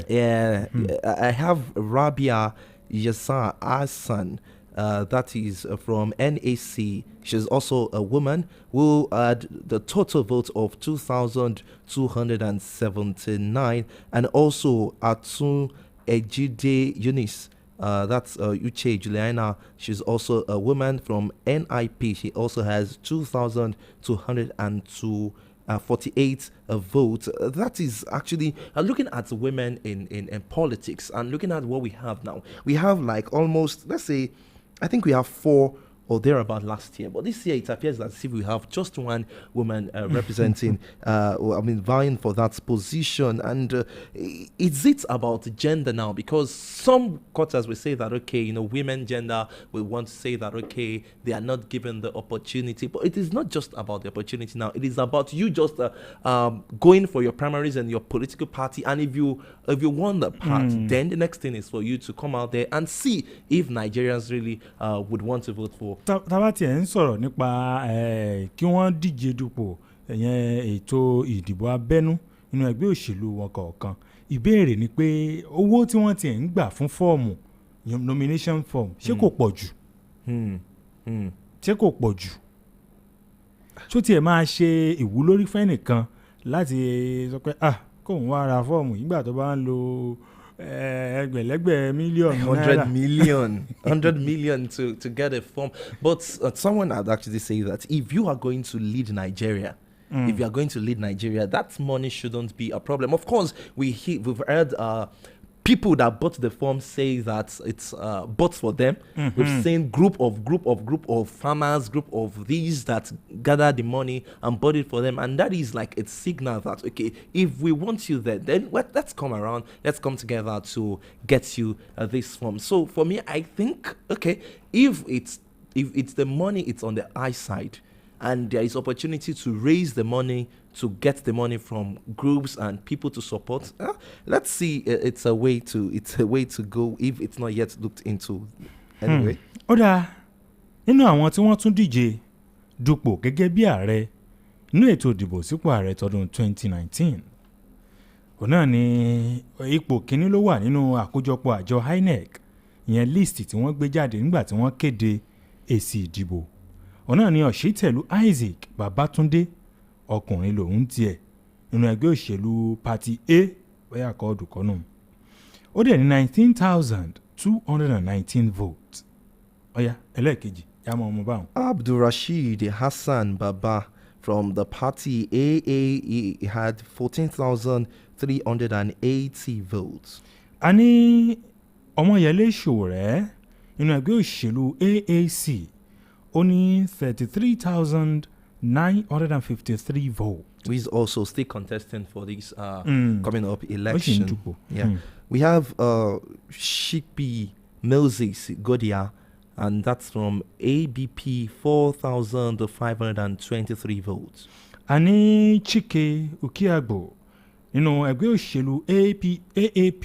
Yeah, I have Rabia Yasar Hassan. That is from NAC. She's also a woman who had the total vote of 2,279, and also Atun Ejide Eunice. That's Uche Juliana. She's also a woman from NIP. She also has 2,202 48 votes. That is actually looking at women in politics and looking at what we have now. We have like almost, let's say, I think we have 4 or thereabout last year. But this year, it appears as if we have just one woman representing, vying for that position. And is it about gender now? Because some quarters will say that, okay, women gender, we want to say that, okay, they are not given the opportunity. But it is not just about the opportunity now. It is about you just going for your primaries and your political party. And if you won the part, then the next thing is for you to come out there and see if Nigerians really would want to vote for. Tábà tí ẹ̀ ń sọ̀rọ̀ nípa kí wọ́n díje dupò ètò ìdìbò abẹ́nú nínú ẹgbẹ́ òṣèlú wọn kọ̀ọ̀kan ìbéèrè ni pé owó tí wọ́n ti ń gbà fún fọ́ọ̀mù nomination form ṣé kò pọ̀ jù ṣé kò pọ̀ jù ṣó tiẹ̀ máa ṣe ìwúlórí fẹ́nìkan láti sọ pé kóun wá ra fọ́ọ̀mù nígbà tó bá ń lo ẹgbẹ̀lẹ́gbẹ̀ mílíọ̀nù náírà. 100 million to get a form. But someone had actually said that if you are going to lead Nigeria, that money shouldn't be a problem. Of course, we've heard people that bought the form say that it's bought for them. We've seen group of farmers, group of these that gather the money and bought it for them. And that is like a signal that, okay, if we want you there, then let's come around, let's come together to get you this form. So for me, I think, okay, if it's the money, it's on the high side, and there is opportunity to raise the money, to get the money from groups and people to support. Let's see, it's a way to go if it's not yet looked into. Anyway. Ó dáa nínú àwọn tí wọ́n tún díje dupò gẹ́gẹ́ bí ààrẹ nínú ètò ìdìbò sípò ààrẹ tọdún 2019. Òun náà ni ipò kínní ló wà nínú àkójọpọ̀ àjọ INEC, ìyẹn list tí wọ́n gbé jáde nígbà tí wọ́n kéde èsì ìdìbò. Òun náà ni Ọ̀ṣítẹ̀lú Isaac Babátúndé, ọkùnrin lòun tiẹ̀ nínú ẹgbẹ́ òṣèlú Party A bóyá kọ́ọ̀dù kọ́nù. Ó dẹ̀ ní 19,219 votes. Ọ̀yá ẹlẹ́ẹ̀kejì yá mọ́ ọmọ báwọn. Abdulrasheed Hassan Baba from the Party AA, he had 14,380 votes. A ní Ọmọyẹlé Sowore nínú ẹgbẹ́ òṣèlú AAC, ó ní 33,953 votes. Who is also still contesting for this coming up election. Yeah. We have Shikpi Moses Godia, and that's from ABP, 4,523 votes. Ani Chike Ukiagbo nínú ẹgbẹ́ òṣèlú AAP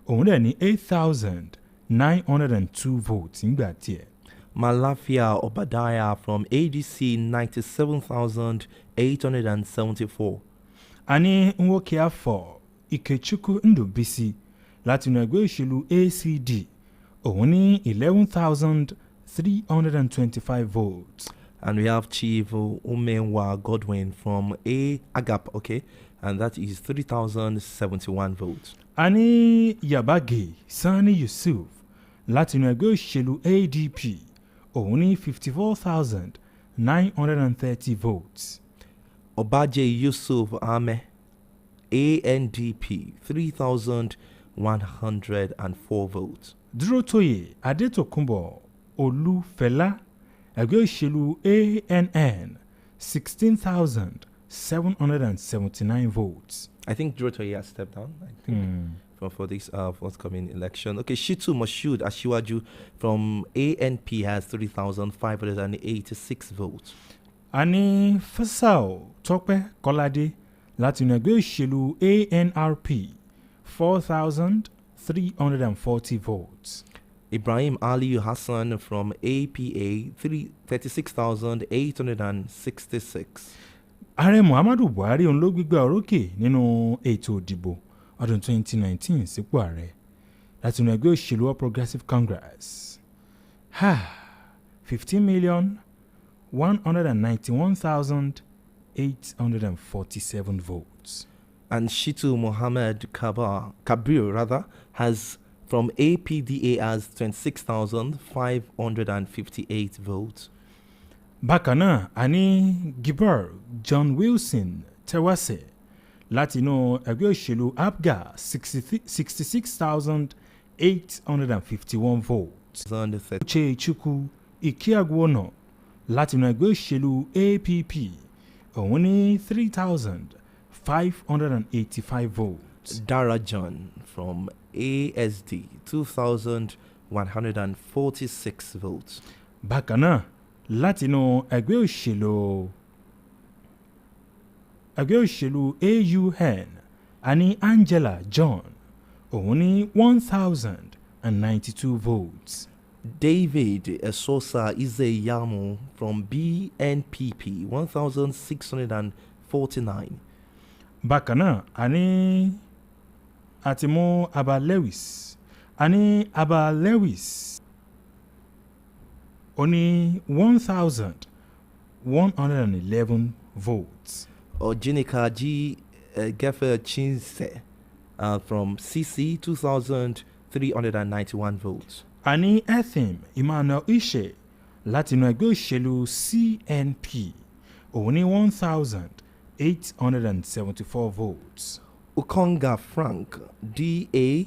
òun dẹ̀ ní 8,902 votes nígbà tiẹ̀. Malafia Obadiah from ADC 97,874. a ní Nwoke Afọ Ikechukwu Ndubisi láti inú ẹgbẹ́ òṣèlú ACD òun ní 11,325 votes. And we have Chief Umenwa Godwin from Agap, okay, and that is 3,071 votes. a ní Yabage Sani Yusuf láti inú ẹgbẹ́ òṣèlú ADP òun ní 54,930 votes. Obaje Yusuf Ame, ANDP, 3,104 votes. Dúrótóyè Adétòkunbọ̀ Olúfẹ́lá ẹgbẹ́ òṣèlú ANN 16,779 votes. I think Dúrótóyè has stepped down. I think for this forthcoming election. Okay, Shitu Moshood Ashiwaju from ANP has 3,586 votes. a ní Fasao Tọ́pẹ́ Kọ́ládé láti inú ẹgbẹ́ òṣèlú ANRP 4,340 votes. Ibrahim Ali Hassan from APA 36,866. Ààrẹ Muhammadu Buhari òun ló gbígbà orókè nínú ètò ìdìbò ọdún 2019 sípò ààrẹ láti inú ẹgbẹ́ òṣèlú All Progressive Congress. 15,191,847 votes. And Shitu Mohammed Kabir has from APDA has 26,558 votes. Bákan náà, a ní Gibar John Wilson Tewase láti inú ẹgbẹ́ òṣèlú APGA 66,851 votes. Uche Chukwu Ikiagwono láti inú ẹgbẹ́ òṣèlú APP òun ní 3,585 votes. Dara John from ASD 2,146 votes. Bákan náà, láti inú ẹgbẹ́ òṣèlú AUN a ní Angela John òun ní 1,092 votes. David Esosa Izeyamu from BNPP 1,649. Bákan náà, a ní àtìmú Abba Lewis ó ní 1,111 votes. Ojinika G. Gefe Chinse from CC 2,391 votes. A ní Ethim Emmanuel Ishe láti inú ẹgbẹ́ òṣèlú CNP òun ní 1,874 votes. Ukonga Frank DA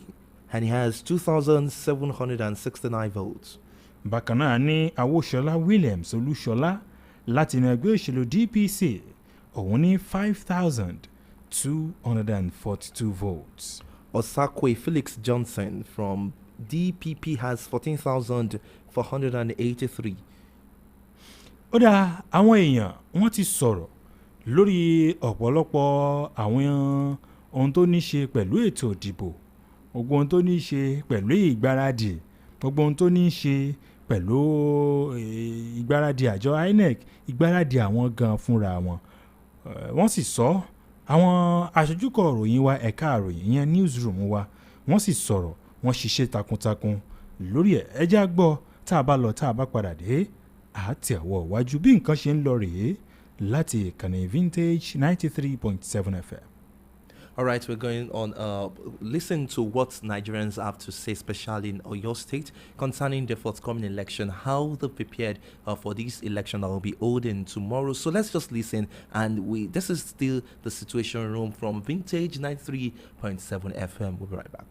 and he has 2,769 votes. Bákan náà ní Awóṣọlá Williams Olúṣọlá láti inú ẹgbẹ́ òṣèlú DPC òun ní 5,242 votes. Osakwe Felix Johnson from DPP has 14,483. Ó dá àwọn èèyàn wọ́n ti sọ̀rọ̀ lórí ọ̀pọ̀lọpọ̀ àwọn ohun tó ní ṣe pẹ̀lú ètò ìdìbò, gbogbo ohun tó ní ṣe pẹ̀lú ìgbáradì, gbogbo ohun tó ní ṣe pẹ̀lú ìgbáradì àjọ INEC, ìgbáradì àwọn gan fúnra wọn. Wọ́n sì sọ àwọn aṣojúkọ̀ ìròyìn wa ẹ̀ka ìròyìn yẹn newsroom wa wọ́n sì sọ̀rọ̀ wọ́n ṣiṣẹ́ takuntakun lórí ẹ̀. Ẹ jẹ́ á gbọ́ tá a bá lọ tá a bá padà dé àti àwọ̀ iwájú bí nǹkan ṣe ń lọ rèé láti ìkànnì Vintage 93.7 FM. All right, we're going on. Listen to what Nigerians have to say, especially in Oyo State, concerning the forthcoming election, how they prepared for this election that will be holding tomorrow. So let's just listen. And this is still the Situation Room from Vintage 93.7 FM. We'll be right back.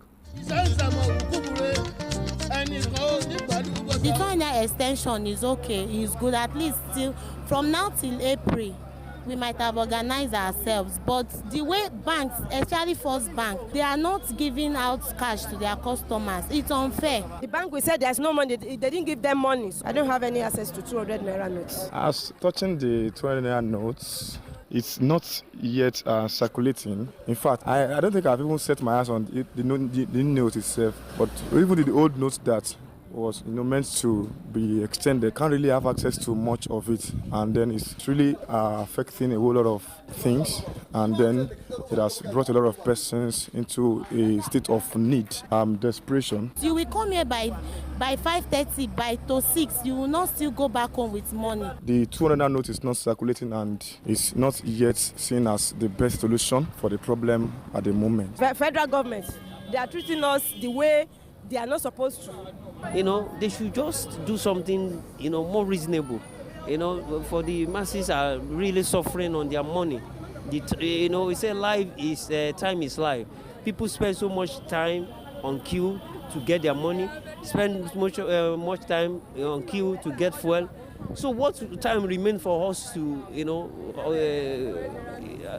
The 2-year extension is okay, it's good. At least till from now till April, we might have organized ourselves. But the way banks, especially First Bank, they are not giving out cash to their customers. It's unfair. The bank will say there's no money. They didn't give them money. So I don't have any access to 200 naira notes. As touching the 200 naira notes, It's not yet circulating. In fact, I don't think I've even set my eyes on it, the note itself. But even the old note that was meant to be extended can't really have access to much of it, and then it's really affecting a whole lot of things, and then it has brought a lot of persons into a state of need, desperation. You will come here by 5:30, by to 6, you will not still go back home with money. The 200 note is not circulating and is not yet seen as the best solution for the problem at the moment. Federal government, they are treating us the way they are not supposed to. They should just do something, more reasonable. For the masses are really suffering on their money. We say life is time is life. People spend so much time on queue to get their money, spend much time on queue to get fuel. So what time remains for us to,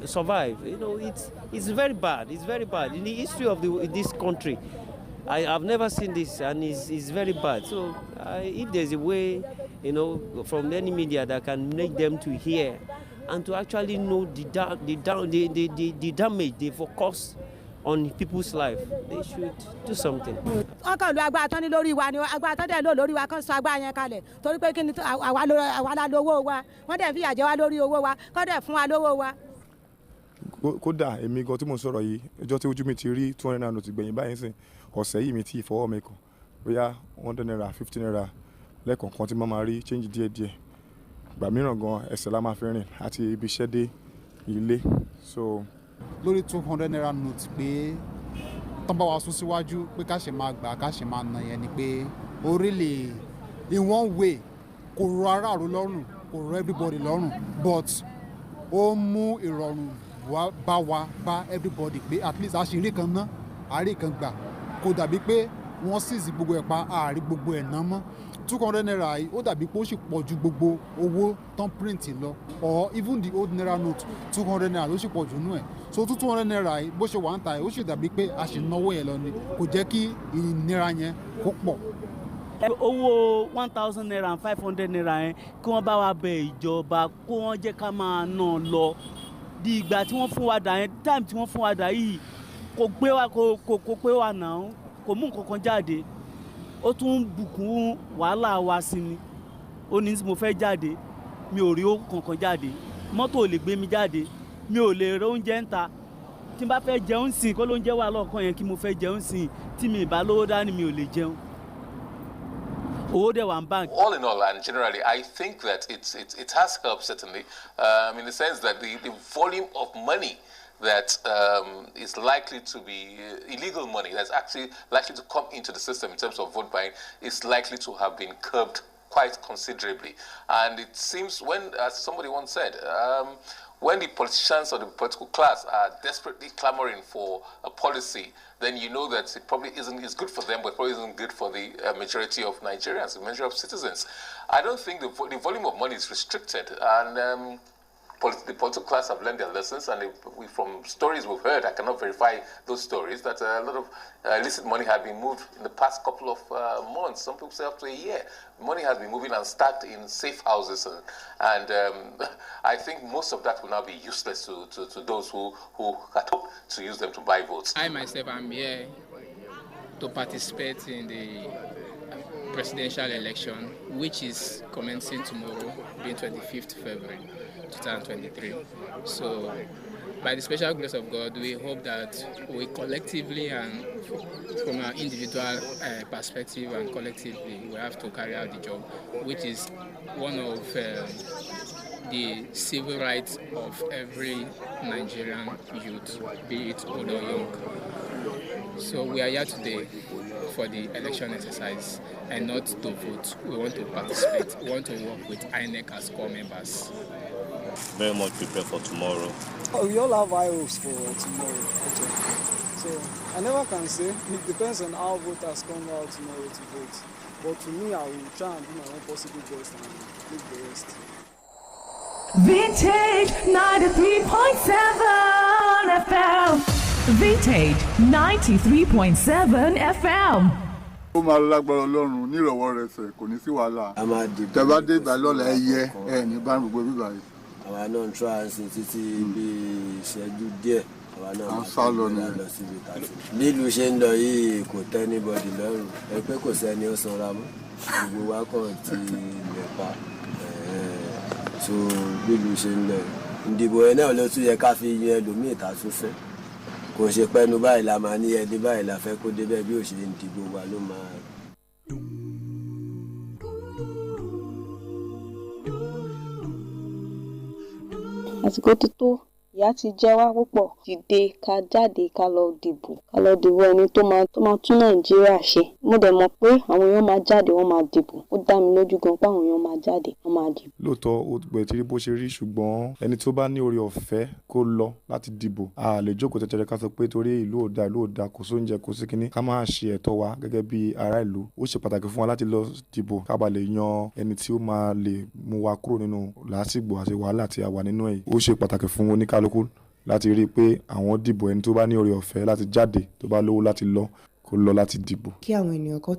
survive? It's very bad. It's very bad in the history of this country. I've never seen this, and it's very bad. So if there's a way, from any media that can make them to hear and to actually know the damage they focus on people's life, they should do something. wọ́n kàn lo agbára tán ní lórí wa ni agbára tán dẹ̀ lò lórí wa kàn sọ agbára yẹn kalẹ̀ torí pé kí ni àwa la lówó wa wọ́n dẹ̀ fìyà jẹ wá lórí owó wa kọ́ dẹ̀ fún wa lówó wa. Kódà èmi gan tí mo sọ̀rọ̀ yìí ọjọ́ tí ojú mi ti rí 200 naira note gbẹ̀yìn báyìí sìn ọ̀sẹ̀ yìí mi ti fọwọ́ mi kàn bóyá 100 naira 50 naira lẹ́ẹ̀kọ̀ọ̀kan tí mo máa rí change díẹ̀díẹ̀ ìgbà mìíràn gan ẹsẹ̀ la máa fi rìn àti ibi iṣẹ́ dé ilé. So lórí 200 naira note pé tán bá wa sún síwájú pé ká ṣe máa gbà ká ṣe máa nà yẹn ni pé orílẹ̀ in one way kò rọ aráàlú lọ́rùn kò rọ everybody lọ́rùn but ó mú ìrọ̀rùn bá everybody pé at least àṣírí kan ná àárí kan gbà kò dàbí pé wọ́n seize gbogbo ẹ̀ pa àárí gbogbo ẹ̀ ná mọ́ 200 naira yìí ó dàbí pé ó sì pọ̀ ju gbogbo owó tán print lọ or even the old naira note 200 naira ló sì pọ̀ jù nú ẹ̀ so 200 naira yìí bó ṣe wà ń ta yìí ó sì dàbí pé a sì náwó yẹn lọ ni kò jẹ́ kí ìnira yẹn kó pọ̀. owó 1000 naira and 500 naira yẹn kí wọ́n bá wa bẹ ìjọba kó wọ́n jẹ́ ká máa ná lọ di ìgbà tí wọ́n fún wa dà yẹn time tí wọ́n fún wa dà yìí kò pé wa náà kò mú nǹkan kan jáde ó tún bùkún wàhálà wa sí ni ó ní mo fẹ́ jáde mi ò rí owó kankan jáde mọ́tò ò lè gbé mi jáde mi ò lè rẹ oúnjẹ ń ta tí n bá fẹ́ jẹun sìn kó lóúnjẹ wà lọ́ọ̀kan yẹn kí mo fẹ́ jẹun sìn tí mi ì bá lówó dání mi ò lè jẹun owó dẹ̀ wà ń bank. All in all, and generally, I think that it has helped certainly, in the sense that the volume of money that is likely to be illegal money that's actually likely to come into the system in terms of vote buying is likely to have been curbed quite considerably. And it seems when, as somebody once said, when the politicians or the political class are desperately clamoring for a policy, then you know that it probably it's good for them, but probably isn't good for the majority of Nigerians, the majority of citizens. I don't think the volume of money is restricted, and the political class have learned their lessons, and from stories we've heard, I cannot verify those stories, that a lot of illicit money had been moved in the past couple of months. Some people say up to a year. Money has been moving and stacked in safe houses, and I think most of that will now be useless to those who had hoped to use them to buy votes. I myself am here to participate in the presidential election, which is commencing tomorrow, being 25th February 2023. So, by the special grace of God, we hope that we collectively and from our individual perspective and collectively, we have to carry out the job, which is one of the civil rights of every Nigerian youth, be it old or young. So we are here today for the election exercise and not to vote. We want to participate. We want to work with INEC as core members. Very much prepared for tomorrow. We all have high hopes for tomorrow, actually. So I never can say. It depends on how voters come out tomorrow to vote. But to me, I will try and do my own possible best and leave the rest. Vintage 93.7 FM. Vintage 93.7 FM. ó máa lágbára ọlọ́run nírọ̀wọ́ rẹ̀ sẹ̀ kò ní sí wàhálà tẹ́ bá dé ìgbà lọ́la ẹyẹ ẹ̀ ní bá gbogbo bíbá yìí àwa náà ń try and sin títí bí ìṣẹ́jú díẹ̀ àwa náà máa tẹ̀lé lọ síbi tàbí. bí ìlú ṣe ń lọ yìí kò tẹ́ anybody lọ́rùn ẹ pé kò sẹ́ni ó sanra mọ́ gbogbo wa kàn ti lẹ̀ pa so bí ìlú ṣe ń lọ ìdìbò yẹn náà ló tún yẹ ká fi yan ẹlòmíì tá a tún fẹ́ kò ṣe pẹ́nu báyìí la máa ní ẹni báyìí la fẹ́ kó débẹ̀ bí ò ṣe ń dìbò wa ló máa. àsìkò ti tó ìyà ti jẹ wá púpọ̀ dìde ká jáde ká lọ dìbò ẹni tó máa tún nàìjíríà ṣe mo dẹ̀ mọ̀ pé àwọn èèyàn máa jáde wọ́n máa dìbò ó dá mi lójú gan pé àwọn èèyàn máa jáde wọ́n máa dìbò. lóòótọ́ ó gbẹ̀ tí bó ṣe rí ṣùgbọ́n ẹni tó bá ní oore ọ̀fẹ́ kó lọ láti dìbò a lè jókòó tẹ́tẹ́rẹ́ ká sọ pé torí ìlú ò dáa kò sóúnjẹ kò sí kinní ká máa ṣe ẹ̀tọ́ wa gẹ́gẹ́ bí ará ìlú ó ṣe pàtàkì fún wa láti lọ dìbò ká bàa lè yan ẹni tí ó máa lè mú wa kúrò nínú làásìgbò àti wàhálà tí a wà nínú ẹ̀ ó ṣe pàtàkì fún oníkálukú láti rí i pé àwọn dìbò ẹni tó bá ní oore ọ̀fẹ́ láti jáde tó bá lówó láti lọ kó lọ láti dìbò. kí àwọn ènìyàn kan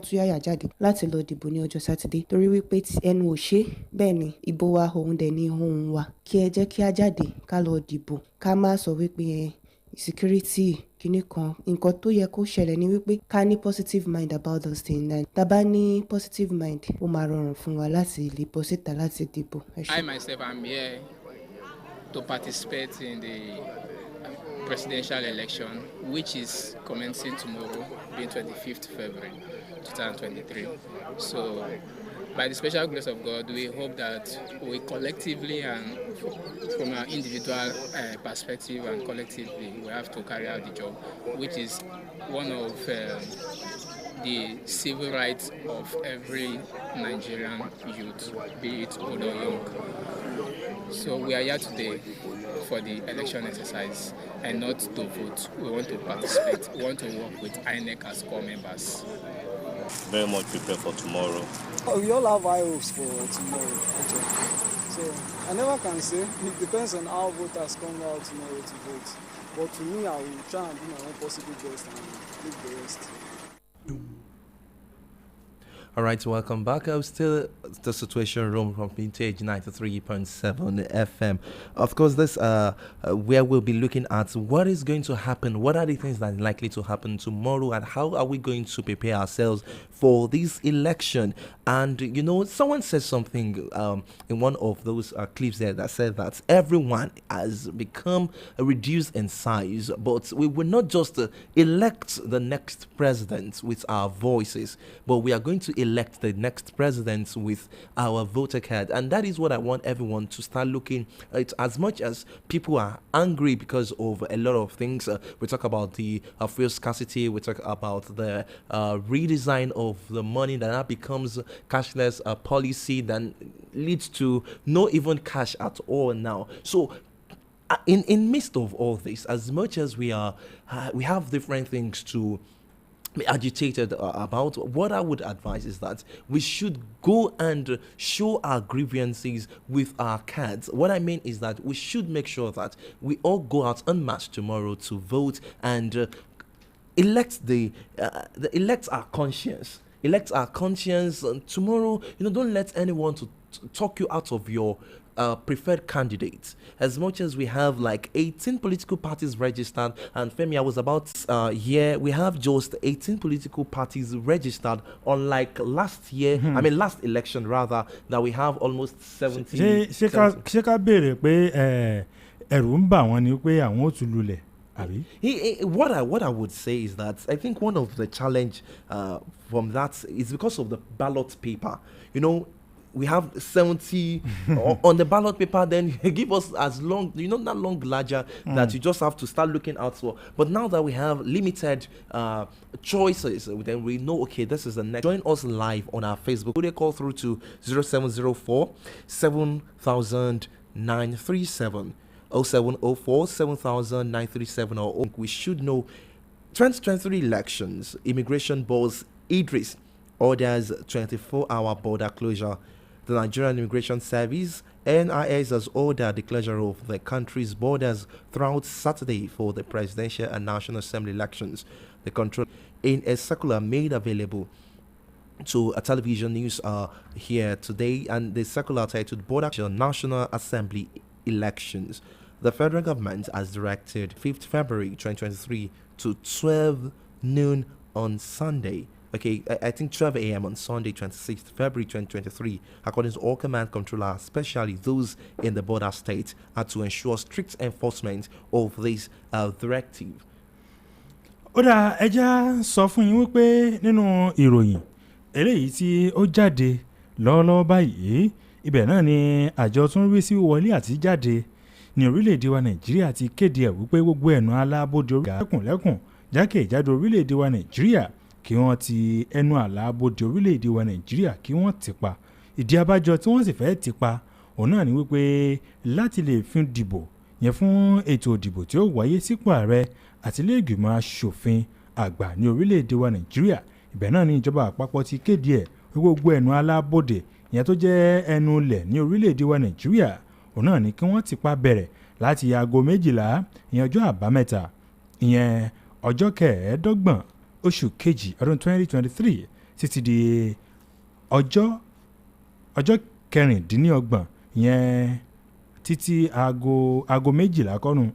tún yáyà jáde láti lọ dìbò ní ọjọ́ sátidé torí wípé ẹnu ò ṣe bẹ́ẹ̀ ni ìbò wa òun dẹ̀ ní ohun wa kí ẹ jẹ́ kí a jáde ká lọ dìbò ká má sọ wípé security kinní kan nǹkan tó yẹ kó ṣẹlẹ̀ ni wípé ká ní positive mind about those things and tá bá ní positive mind ó máa rọrùn fún wa láti lè bọ́ síta láti dìbò. I myself am here to participate in the presidential election, which is commencing tomorrow, being 25th February 2023. So, by the special grace of God, we hope that we collectively and from our individual perspective and collectively, we have to carry out the job, which is one of the civil rights of every Nigerian youth, be it old or young. So we are here today for the election exercise and not to vote. We want to participate. We want to work with INEC as core members. Very much prepared for tomorrow. We all have high hopes for tomorrow, actually. So I never can say. It depends on how voters come out tomorrow to vote. But to me, I will try and do my own possible best and leave the rest. All right, welcome back. I'm still the Situation Room from Vintage 93.7 FM. Of course, this where we'll be looking at what is going to happen, what are the things that are likely to happen tomorrow, and how are we going to prepare ourselves for this election. And, you know, someone said something in one of those clips there that said that everyone has become reduced in size, but we will not just elect the next president with our voices, but we are going to elect the next president with our voter card. And that is what I want everyone to start looking at. As much as people are angry because of a lot of things, we talk about the fuel scarcity, we talk about the redesign of the money that now becomes cashless policy that leads to no even cash at all now. So in midst of all this, as much as we have different things to be agitated about, what I would advise is that we should go and show our grievances with our cards. What I mean is that we should make sure that we all go out en masse tomorrow to vote and elect elect our conscience. Elect our conscience tomorrow. You know, don't let anyone to talk you out of your preferred candidates. As much as we have like 18 political parties registered, and Femi, I was about we have just 18 political parties registered, unlike last year, I mean last election rather, that we have almost 70. ṣé ká béèrè pé ẹ̀rù ń bà wọ́n ni pé àwọn ò tún lulẹ̀ àbí. What I would say is that I think one of the challenge from that is because of the ballot paper. You know, we have 70 on the ballot paper, then you give us as long, you know, that long ledger that you just have to start looking out for. But now that we have limited choices, then we know, okay, this is the next. Join us live on our Facebook. Would you call through to 0704 7937 0704 7937, or we should know 2023 elections. Immigration boss Idris orders 24-hour border closure. The Nigerian Immigration Service, NIS, has ordered the closure of the country's borders throughout Saturday for the presidential and National Assembly elections. The control in a circular made available to a television news here today, and the circular titled Border National Assembly Elections. The federal government has directed 5th February 2023 to 12 noon on Sunday. Okay, I think 12 a.m. on Sunday, 26th February 2023, according to all command controllers, especially those in the border states, are to ensure strict enforcement of this directive. Ó dá ẹja sọ fún yín wípé nínú ìròyìn eléyìí tí ó jáde lọ́wọ́lọ́wọ́ báyìí, ibẹ̀ náà ni àjọ tó ń rí sí wọlé àti jáde ní orílẹ̀-èdè wa Nàìjíríà ti kéde ẹ̀ wípé gbogbo ẹ̀nu alábòde lẹ́kùnlẹ́kùn jákèjádò orílẹ̀-èdè wa Nàìjíríà kí wọ́n ti ẹnu alábòde orílẹ̀-èdè wa Nàìjíríà kí wọ́n ti pa. Ìdí abájọ tí wọ́n sì fẹ́ ti pa òun náà ni wípé láti lè fi dìbò yẹn fún ètò ìdìbò tí ó wáyé sípò ààrẹ àti ilé ìgbìmọ̀ aṣòfin àgbà ní orílẹ̀-èdè wa Nàìjíríà. Ibẹ̀ náà ni ìjọba àpapọ̀ ti kéde ẹ̀ gbogbo ẹ̀nu alábòde ìyẹn tó jẹ́ ẹnu ilẹ̀ ní orílẹ̀-èdè wa Nàìjíríà òun náà ni kí wọ́n ti pa bẹ̀rẹ̀ láti aago 12 ìyẹn ọjọ́ àbámẹ́ta ìyẹn ọjọ́ 25 oṣù kejì ọdún 2023 títí di ọjọ́ 26 ìyẹn títí aago 12 kọ́nù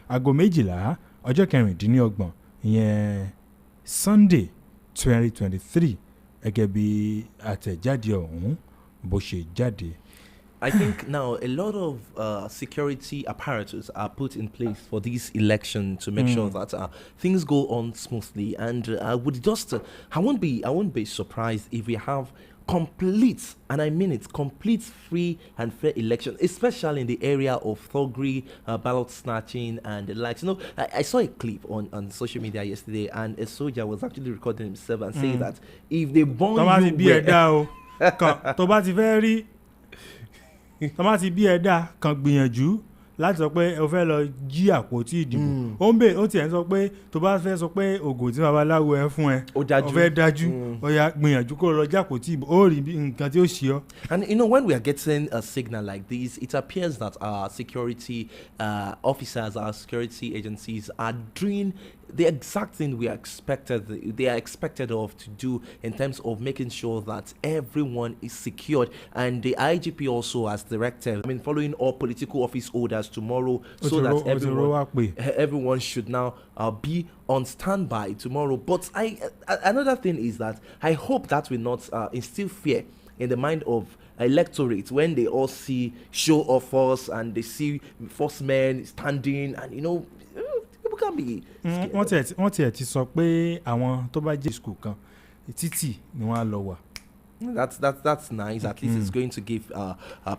aago 12 ọjọ́ 26 ìyẹn Sunday 2023 gẹ́gẹ́ bí àtẹ̀jáde ọ̀hún bó ṣe jáde. I think now a lot of security apparatus are put in place for this election to make sure that things go on smoothly. And I would just, I won't be surprised if we have complete, and I mean it, complete free and fair election, especially in the area of thuggery, ballot snatching, and the likes. You know, I saw a clip on social media yesterday, and a soldier was actually recording himself and saying that if they burn you, tọ́má ti bí ẹ̀dá kan gbìyànjú láti sọ pé o fẹ́ lọ jí àpótí ìdìbò ó tiẹ̀ ń sọ pé tó bá fẹ́ sọ pé ògùn tí babaláwo ẹ fún ẹ ó fẹ́ dájú ó yá gbìyànjú kó lọ jí àpótí ìbò ó rí nǹkan tí ó ṣe ọ́. And you know, when we are getting a signal like this, it appears that our security officers, our security agencies are doing the exact thing they are expected of to do in terms of making sure that everyone is secured. And the IGP also has directed, following all political office orders tomorrow, so that everyone should now be on standby tomorrow. But another thing is that I hope that will not instill fear in the mind of electorate when they all see show of force and they see force men standing, and you know, people can be wọ́n tiẹ̀ ti sọ pé àwọn tó bá jẹ́ school kan títì ni wọ́n á lọ wà. That's nice. At least it's going to give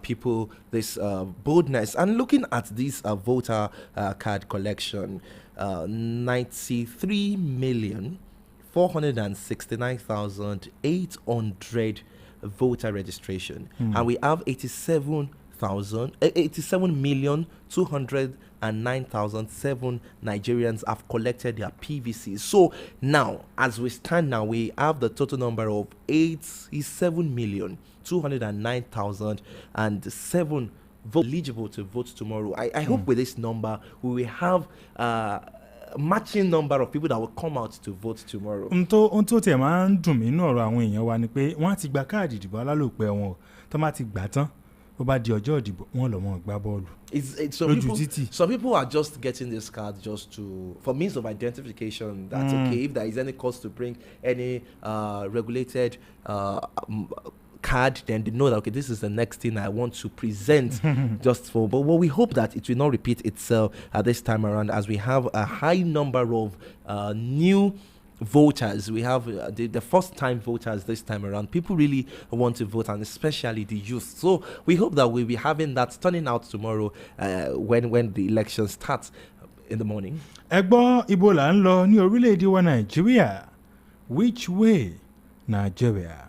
people this boldness. And looking at this voter card collection, 93,469,800 voter registration, and we have 87,209,007 Nigerians have collected their PVCs. So now, as we stand now, we have the total number of 87,209,007 eligible to vote tomorrow. I hope with this number we will have matching number of people that will come out to vote tomorrow. Ohun tó tẹ̀ máa ń dùn mí nínú ọ̀rọ̀ àwọn èèyàn wa ni pé wọ́n á ti gba káàdì ìdìbò alálòpẹ́ wọn tó máa ti gbà tán ó bá di ọjọ́ ìdìbò wọ́n lọ mọ́ gbá bọ́ọ̀lù. Some people are just getting this card just for means of identification. That's okay. If there is any cost to bring any regulated card, then they know that okay, this is the next thing I want to present just for. But we hope that it will not repeat itself at this time around, as we have a high number of new voters. We have the first time voters this time around. People really want to vote, and especially the youth. So we hope that we'll be having that turning out tomorrow when the election starts in the morning. Ẹgbọ́ ibo là ń lọ ní orílẹ̀-èdè wa Nàìjíríà. Which way Nigeria?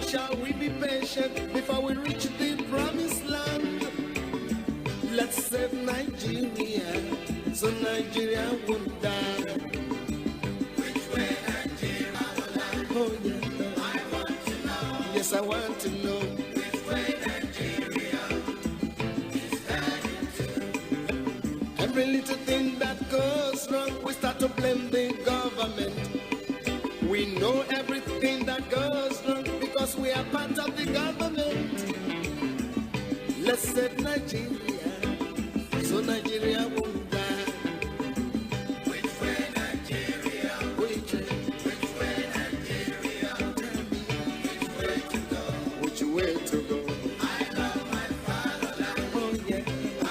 shall we be patient before we reach the promised land? Let's save Nigeria, so Nigeria won't die. Which way Nigeria will land? Oh yeah. I want to know. Yes, I want to know. Which way Nigeria is heading to? Every little thing that goes wrong, we start to blame the government. We know everything that goes wrong because we are part of the government. Let's save Nigeria, so Nigeria won't die. Which way Nigeria? Which way Nigeria? Tell me, which way to go? Which way to go? I love my fatherland. Oh yeah. I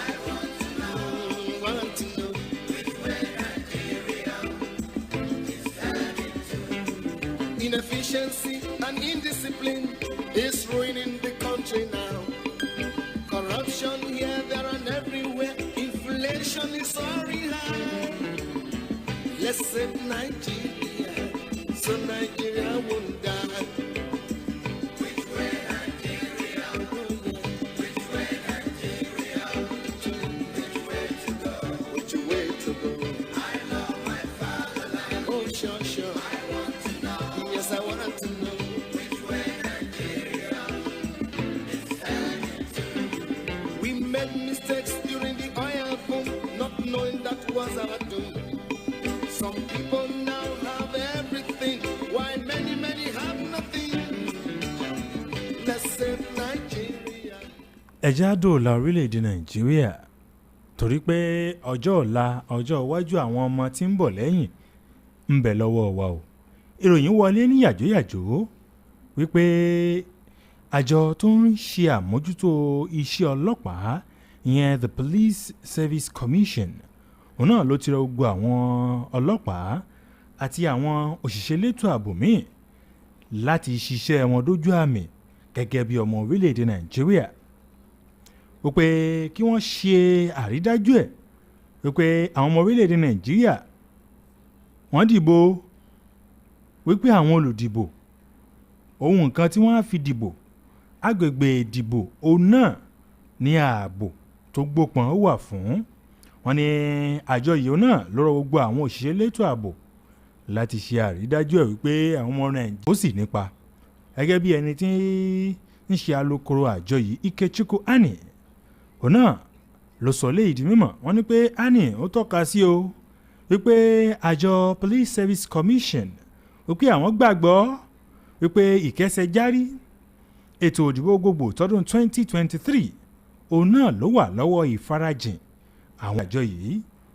want to know. Which way Nigeria is heading to? Inefficiency and indiscipline is ruining the country now. Corruption here, there, and everywhere. Inflation is soaring high. Let's save Nigeria, so Nigeria won't die. Which way Nigeria? Which way Nigeria? Which way to go? Which way to go? I love my fatherland. Oh, sure, sure. I want to know. Yes, I want to know. Which way Nigeria is heading to? We made mistakes during the oil boom, not knowing that was our doom. Some people now have everything, while many, many have nothing. Let's save Nigeria. ẹja dòòlà orílẹ̀-èdè nàìjíríà torí pé ọjọ́ ọ̀la ọjọ́ iwájú àwọn ọmọ tí ń bọ̀ lẹ́yìn ń bẹ lọ́wọ́ wa o. ìròyìn wọlé ní yàjóyàjó wípé àjọ tó ń ṣe àmójútó iṣẹ́ ọlọ́pàá ìyẹn the Police Service Commission òun náà ló ti rọ gbogbo àwọn ọlọ́pàá àti àwọn òṣìṣẹ́ elétò ààbò míì láti ṣiṣẹ́ wọn dójú àmì gẹ́gẹ́ bí ọmọ orílẹ̀-èdè nàìjíríà wípé kí wọ́n ṣe àrídájú ẹ̀ wípé àwọn ọmọ orílẹ̀-èdè nàìjíríà wọ́n dìbò wípé àwọn olùdìbò ohun nǹkan tí wọ́n á fi dìbò agbègbè ìdìbò òun náà ní ààbò tó gbópọn wà fún. wọ́n ní àjọ yìí náà ló rọ gbogbo àwọn òṣìṣẹ́ elétò ààbò láti ṣe àrídájú ẹ̀ wípé àwọn ọmọ nàìjíríà ó sì nípa gẹ́gẹ́ bí ẹni tí ń ṣe alukoro àjọ yìí Ikechukwu Ani òun náà ló sọ léyìí di mímọ̀. wọ́n ní pé Ani ó tọ́ka sí o wípé àjọ Police Service Commission wípé àwọn gbàgbọ́ wípé ìkẹsẹ̀járí ètò òdìbò gbogbo tọdún 2023 òun náà ló wà lọ́wọ́ ìfarajìn àwọn àjọ yìí.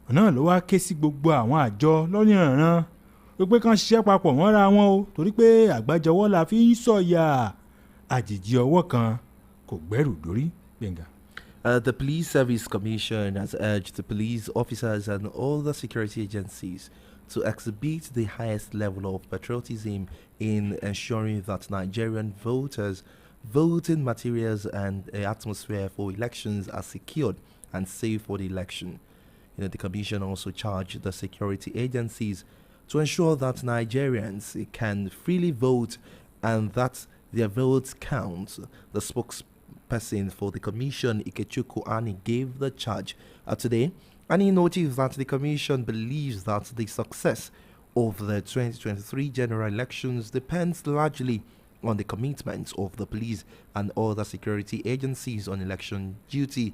òun náà ló wá ké sí gbogbo àwọn àjọ lọ́nìrànràn wípé kán ṣiṣẹ́ papọ̀ mọ́ra wọn o torí pé àgbájọwọ́ la fi ń sọ̀yà àjèjì ọwọ́ kan kò gbẹ́rù dórí gbẹ̀ngà. The Police Service Commission has urged the police officers and all the security agencies to exhibit the highest level of patriotism in ensuring that Nigerian voters, voting materials and atmosphere for elections are secured and safe for the election. The Commission also charged the security agencies to ensure that Nigerians can freely vote and that their votes count. The spokesperson for the Commission, Ikechukwu Ani, gave the charge today, and he noted that the Commission believes that the success of the 2023 general elections depends largely on the commitment of the police and other security agencies on election duty.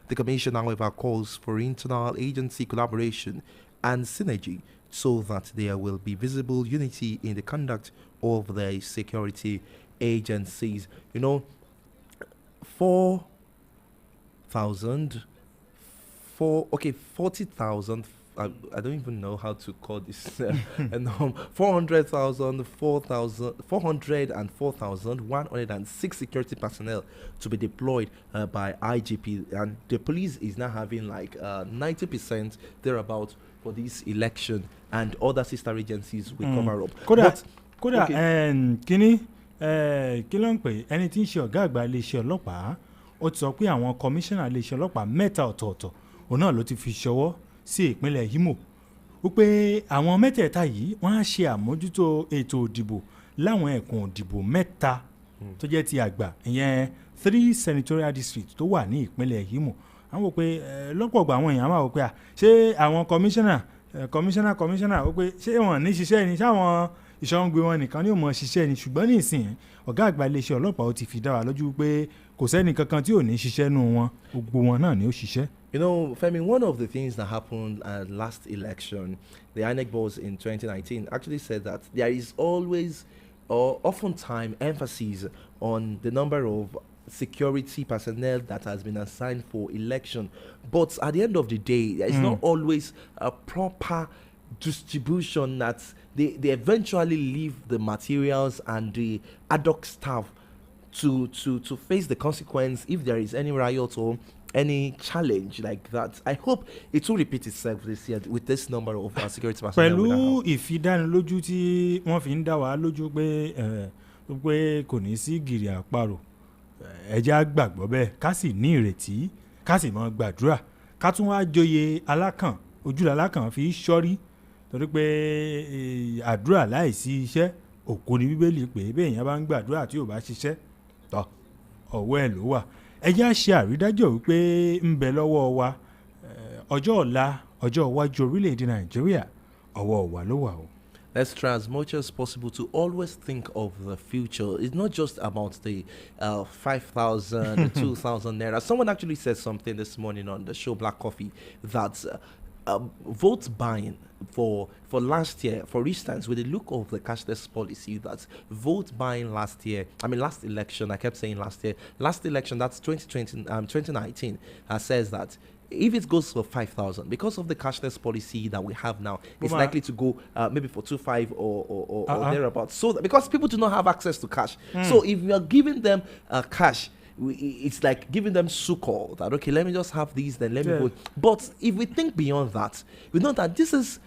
The Commission, however, calls for internal agency collaboration and synergy so that there will be visible unity in the conduct of the security agencies. 40,000. I don't even know how to call this. 404,106 security personnel to be deployed by IGP, and the police is now having like 90% thereabout for this election, and other sister agencies will cover up. kódà kí ló ń pè ẹni tí ń ṣe ọ̀gá àgbà iléeṣẹ́ ọlọ́pàá ó ti sọ pé àwọn kọmíṣánná iléeṣẹ́ ọlọ́pàá mẹ́ta ọ̀tọ̀ọ̀tọ̀ òun náà ló ti fi ṣọwọ́ sí ìpínlẹ̀ Imo wípé àwọn mẹ́tẹ̀ẹ̀ta yìí wọ́n á ṣe àmójútó ètò òdìbò láwọn ẹkùn òdìbò mẹ́ta tó jẹ́ ti àgbà ìyẹn 3 senatorial districts tó wà ní ìpínlẹ̀ Imo àwọn wò pé lọ́pọ̀ ọgbà àwọn èèyàn máa wò pé ṣé àwọn commissioner ó pé ṣé wọ́n ní ṣiṣẹ́ ni ṣáwọn ìṣọ́ngbé wọn nìkan ní òmò ṣiṣẹ́ ni ṣùgbọ́n ní ìsìn ọ̀gá àgbà iléeṣẹ́ ọlọ́pàá ó ti fi dá wa lójú pé kò sẹ́ni kankan tí ò ní ṣiṣẹ́ nù wọn gbogbo wọn náà ni ó ṣiṣẹ́. You know, Femi, one of the things that happened last election, the INEC boss in 2019 actually said that there is always or oftentimes emphasis on the number of security personnel that has been assigned for election. But at the end of the day, there is not always a proper distribution that they eventually leave the materials and the ad hoc staff to face the consequence if there is any riot or any challenge like that. I hope it will repeat itself this year with this number of security personnel. Pẹ̀lú ìfidánilójú tí wọ́n fi ń dá wa lójú pé kò ní sí gìrì àparò ẹ jẹ́ á gbàgbọ́ bẹ́ẹ̀ ká sì ní ìrètí ká sì máa gbàdúrà ká tún wá joyè alákàn ojúlẹ̀ alákàn fi ṣọ́rí torí pé àdúrà láìsí iṣẹ́ òkú ni Bíbélì pé bẹ́ẹ̀ yẹn bá ń gbàdúrà tí ò bá ṣiṣẹ́ tọ́ ọwọ́ ẹ̀ ló wà. Ẹ jẹ́ á ṣe àrídájọ́ wípé ń bẹ lọ́wọ́ wa ọjọ́ ọ̀la ọjọ́ iwájú orílẹ̀-èdè Nàìjíríà ọwọ́ wa ló wà o. Let's try as much as possible to always think of the future. It's not just about the 5,000, 2,000 naira. Someone actually said something this morning on the show Black Coffee that vote buying for last year, for instance, with the look of the cashless policy, that vote buying last election, I kept saying last election, that's 2019, says that if it goes for 5,000, because of the cashless policy that we have now, it's likely to go maybe for 2,500 or thereabouts. So because people do not have access to cash, so if we are giving them cash, it's like giving them succor that okay, let me just have these, then let me vote. But if we think beyond that, we know that this is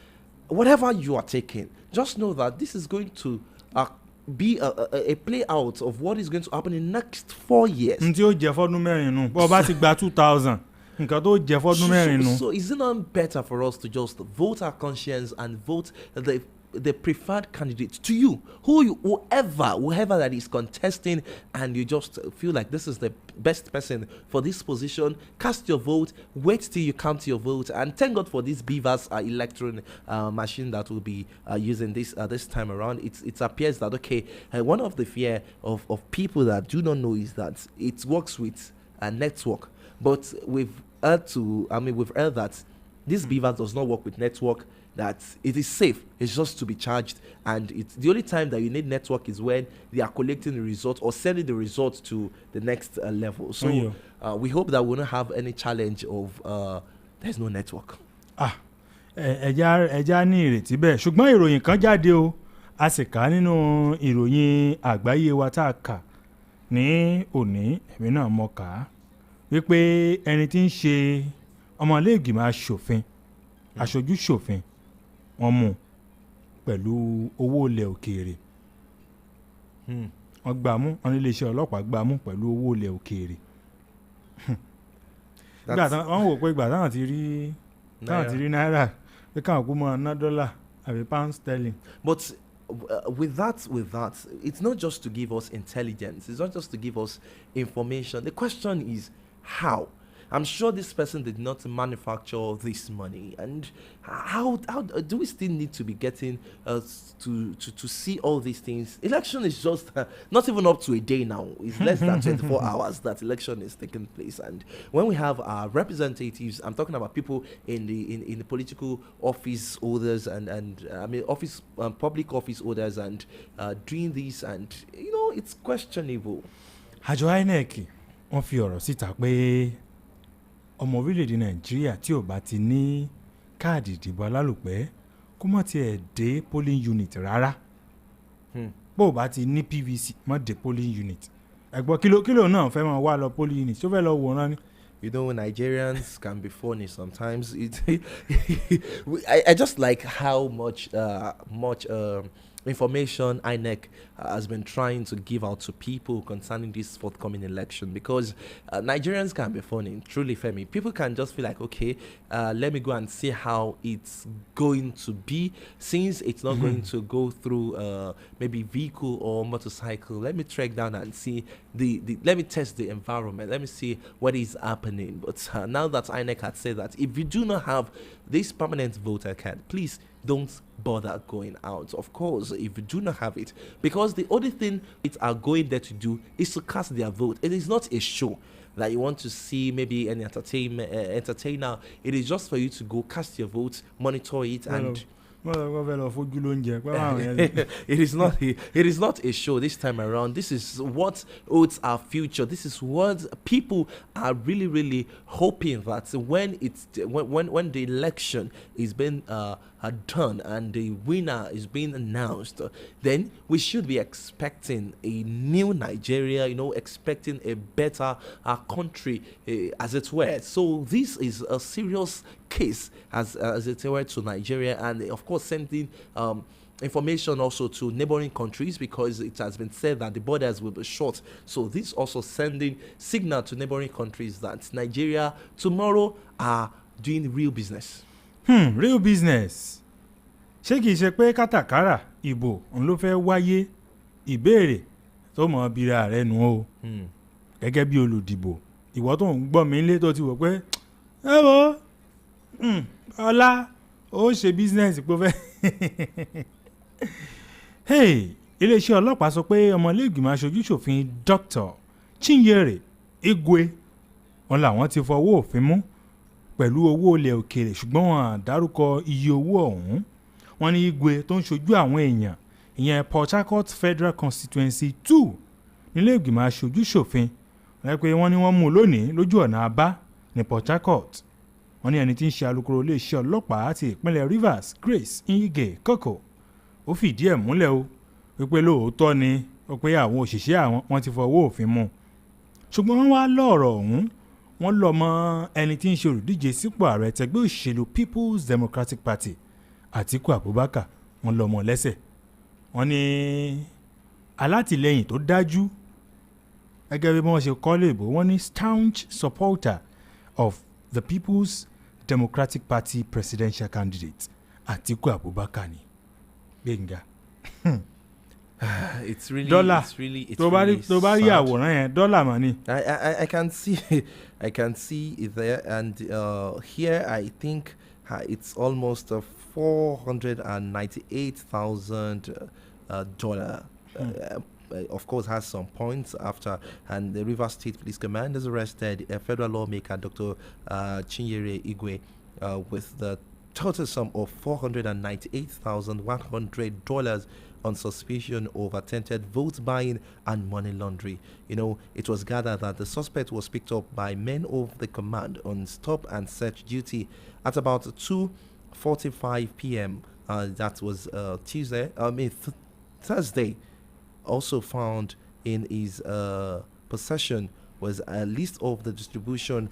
whatever you are taking. Just know that this is going to be a play out of what is going to happen in the next 4 years. Until Jefford Mary no, but about 2,000. So is it not better for us to just vote our conscience and vote the preferred candidate to you, whoever that is contesting, and you just feel like this is the best person for this position? Cast your vote, wait till you count your vote, and thank God for this Beavers electron machine that will be using this time around. It appears that okay, one of the fear of people that do not know is that it works with a network, but we've heard that this Beaver does not work with network, that it is safe. It's just to be charged, and it's the only time that you need network is when they are collecting the result or sending the results to the next level. So we hope that we won't have any challenge of there's no network. ẹja ní ìrètí bẹ́ẹ̀ ṣùgbọ́n ìròyìn kan jáde o a sì kà nínú ìròyìn àgbáyé wa tá a kà ní òní èmi náà mọ̀ kà á wípé ẹni tí ń ṣe ọmọlẹ́gbìmọ̀ aṣòfin aṣojú ṣòfin wọ́n mú pẹ̀lú owó ilẹ̀ òkèèrè wọ́n gbà mú wọn ní iléeṣẹ́ ọlọ́pàá gbà mú pẹ̀lú owó ilẹ̀ òkèèrè wọ́n wò pé ìgbà táwọn ti rí náírà pé káwọn kú mọ́ ná dọ́là àbí pound sterling. But with that, it's not just to give us intelligence. It's not just to give us information. The question is how. I'm sure this person did not manufacture this money, and how do we still need to be getting to see all these things? Election is just not even up to a day now. It's less than 24 hours that election is taking place, and when we have our representatives, I'm talking about people in the political office holders and public office holders, and doing this, and it's questionable. Àjọ INEC wọ́n fi ọ̀rọ̀ síta pé ọmọ orílẹ̀-èdè Nàìjíríà tí ò bá ti ní káàdì ìdìbò alálòpẹ́ kó mọ̀ tiẹ̀ dé polling unit rárá bó o bá ti ní PVC mọ̀ dé polling unit ẹ̀gbọ́n kílò náà fẹ́ máa wá lọ polling unit tó fẹ́ lọ wòran ni. You know, Nigerians can be funny sometimes. I just like how much information INEC has been trying to give out to people concerning this forthcoming election, because Nigerians can be funny, truly, Femi. People can just feel like, okay, let me go and see how it's going to be, since it's not going to go through maybe vehicle or motorcycle. Let me trek down and see let me test the environment. Let me see what is happening. But now that INEC had said that if you do not have this permanent voter card, please don't bother going out. Of course, if you do not have it, because the only thing it are going there to do is to cast their vote. It is not a show that you want to see maybe an entertainer. It is just for you to go cast your vote, monitor it, and it is not a show this time around. This is what holds our future. This is what people are really hoping that when the election is being done and the winner is being announced, then we should be expecting a new Nigeria, expecting a better country, as it were. So this is a serious case, as it were, to Nigeria, and of course sending information also to neighboring countries, because it has been said that the borders will be shut. So this also sending signal to neighboring countries that Nigeria tomorrow are doing real business. Real business. Ṣé kìí ṣe pé kátàkárà ìbò òun ló fẹ́ wáyé? Ìbéèrè tó mọ̀ bíra rẹ̀ nù o. Gẹ́gẹ́ bí olùdìbò, ìwọ tó ń gbọ́ mi nílé tó ti wò pé ẹ wo ọlá ó ṣe business pé fẹ́. Hey, iléeṣẹ́ ọlọ́pàá sọ pé ọmọlẹ́gbìmọ̀ aṣojú ṣòfin Dr. Chinyere Igwe wọn làwọn ti fọwọ́ òfin mú pẹ̀lú owó ilẹ̀ òkèèrè, ṣùgbọ́n wọn á dárúkọ iye owó ọ̀hún. Wọ́n ní Igwe tó ń ṣojú àwọn èèyàn ìyẹn Port Harcourt Federal Constituency 2 nílé ìgbìmọ̀ aṣojú ṣòfin wọ́n pé wọ́n ní wọ́n mú lónìí lójú ọ̀nà Aba ní Port Harcourt. Wọ́n ní ẹni tí ń ṣe alukoro iléeṣẹ́ ọlọ́pàá ti ìpínlẹ̀ Rivers, Grace Nyige Koko, ó fìdí ẹ̀ múlẹ̀ o wípé lóòótọ́ ni ó pé àwọn òṣìṣẹ́ àwọn wọ́n ti fọwọ́ òfin mú. Ṣùgbọ́n wọ́n wá lọ́ọ̀rọ̀ ọ̀hún wọ́n lọ mọ́ ẹni tí ń ṣe olùdíje sípò ààrẹ tẹgbẹ́ òṣèlú People's Democratic Party Atiku Abubakar, wọ́n lọ mọ́ lẹ́sẹ̀. Wọ́n ní alátìlẹyìn tó dájú, gẹ́gẹ́ bí wọ́n ṣe kọ́ léèbó, wọ́n ní staunch supporter of the People's Democratic Party presidential candidate Atiku Abubakar ni. Gbẹ̀ngà. It's really dollar. It's really tó bá rí àwòrán yẹn dọ́là mà ni. I can see I can see it there, and here I think it's almost $498,000 of course has some points after, and the Rivers State Police Command has arrested a federal lawmaker, Dr. Chinyere Igwe, with the total sum of $498,100 on suspicion of attempted vote buying and money laundering. It was gathered that the suspect was picked up by men of the command on stop and search duty at about 2:45 p.m. That was Thursday. Also found in his possession was a list of the distribution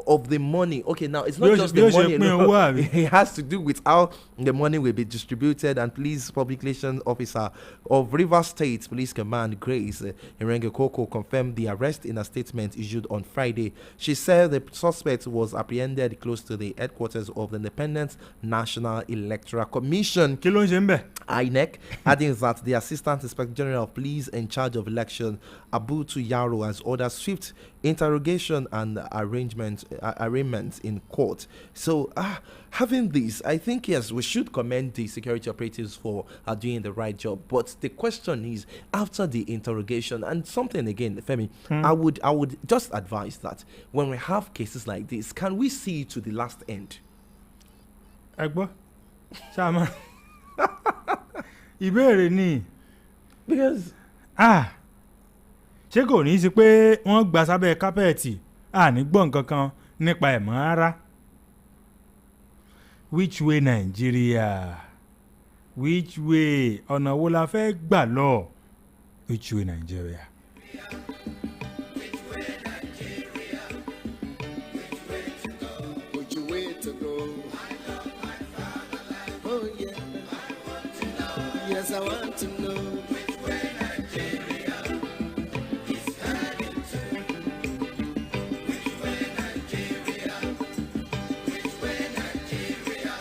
of the money. Okay, now it's not just the money. No, it has to do with how the money will be distributed. And Police Publication Officer of Rivers State Police Command, Grace Irenge Koko, confirmed the arrest in a statement issued on Friday. She said the suspect was apprehended close to the headquarters of the Independent National Electoral Commission, INEC, adding that the Assistant Inspector General of Police in charge of election, Abu Tuyaro, has ordered swift interrogation and arrangements in court. So having this, I think, yes, we should commend the security operatives for doing the right job. But the question is, after the interrogation, and something again, Femi, I would just advise that when we have cases like this, can we see to the last end? Egbo, Chama. Ìbéèrè ni. Because ṣé kò ní í sí pé wọ́n gbà sábẹ́ kápẹ́ẹ̀tì ní gbọ́ nǹkan kan nípa ẹ̀mọ́ rárá. Which way Nigeria? Which way? Ọ̀nà wo la fẹ́ gbà lọ? Which way Nigeria? Which way to go? Oh yeah. I want to know which way Nigeria is heading to. Which way Nigeria? Which way Nigeria?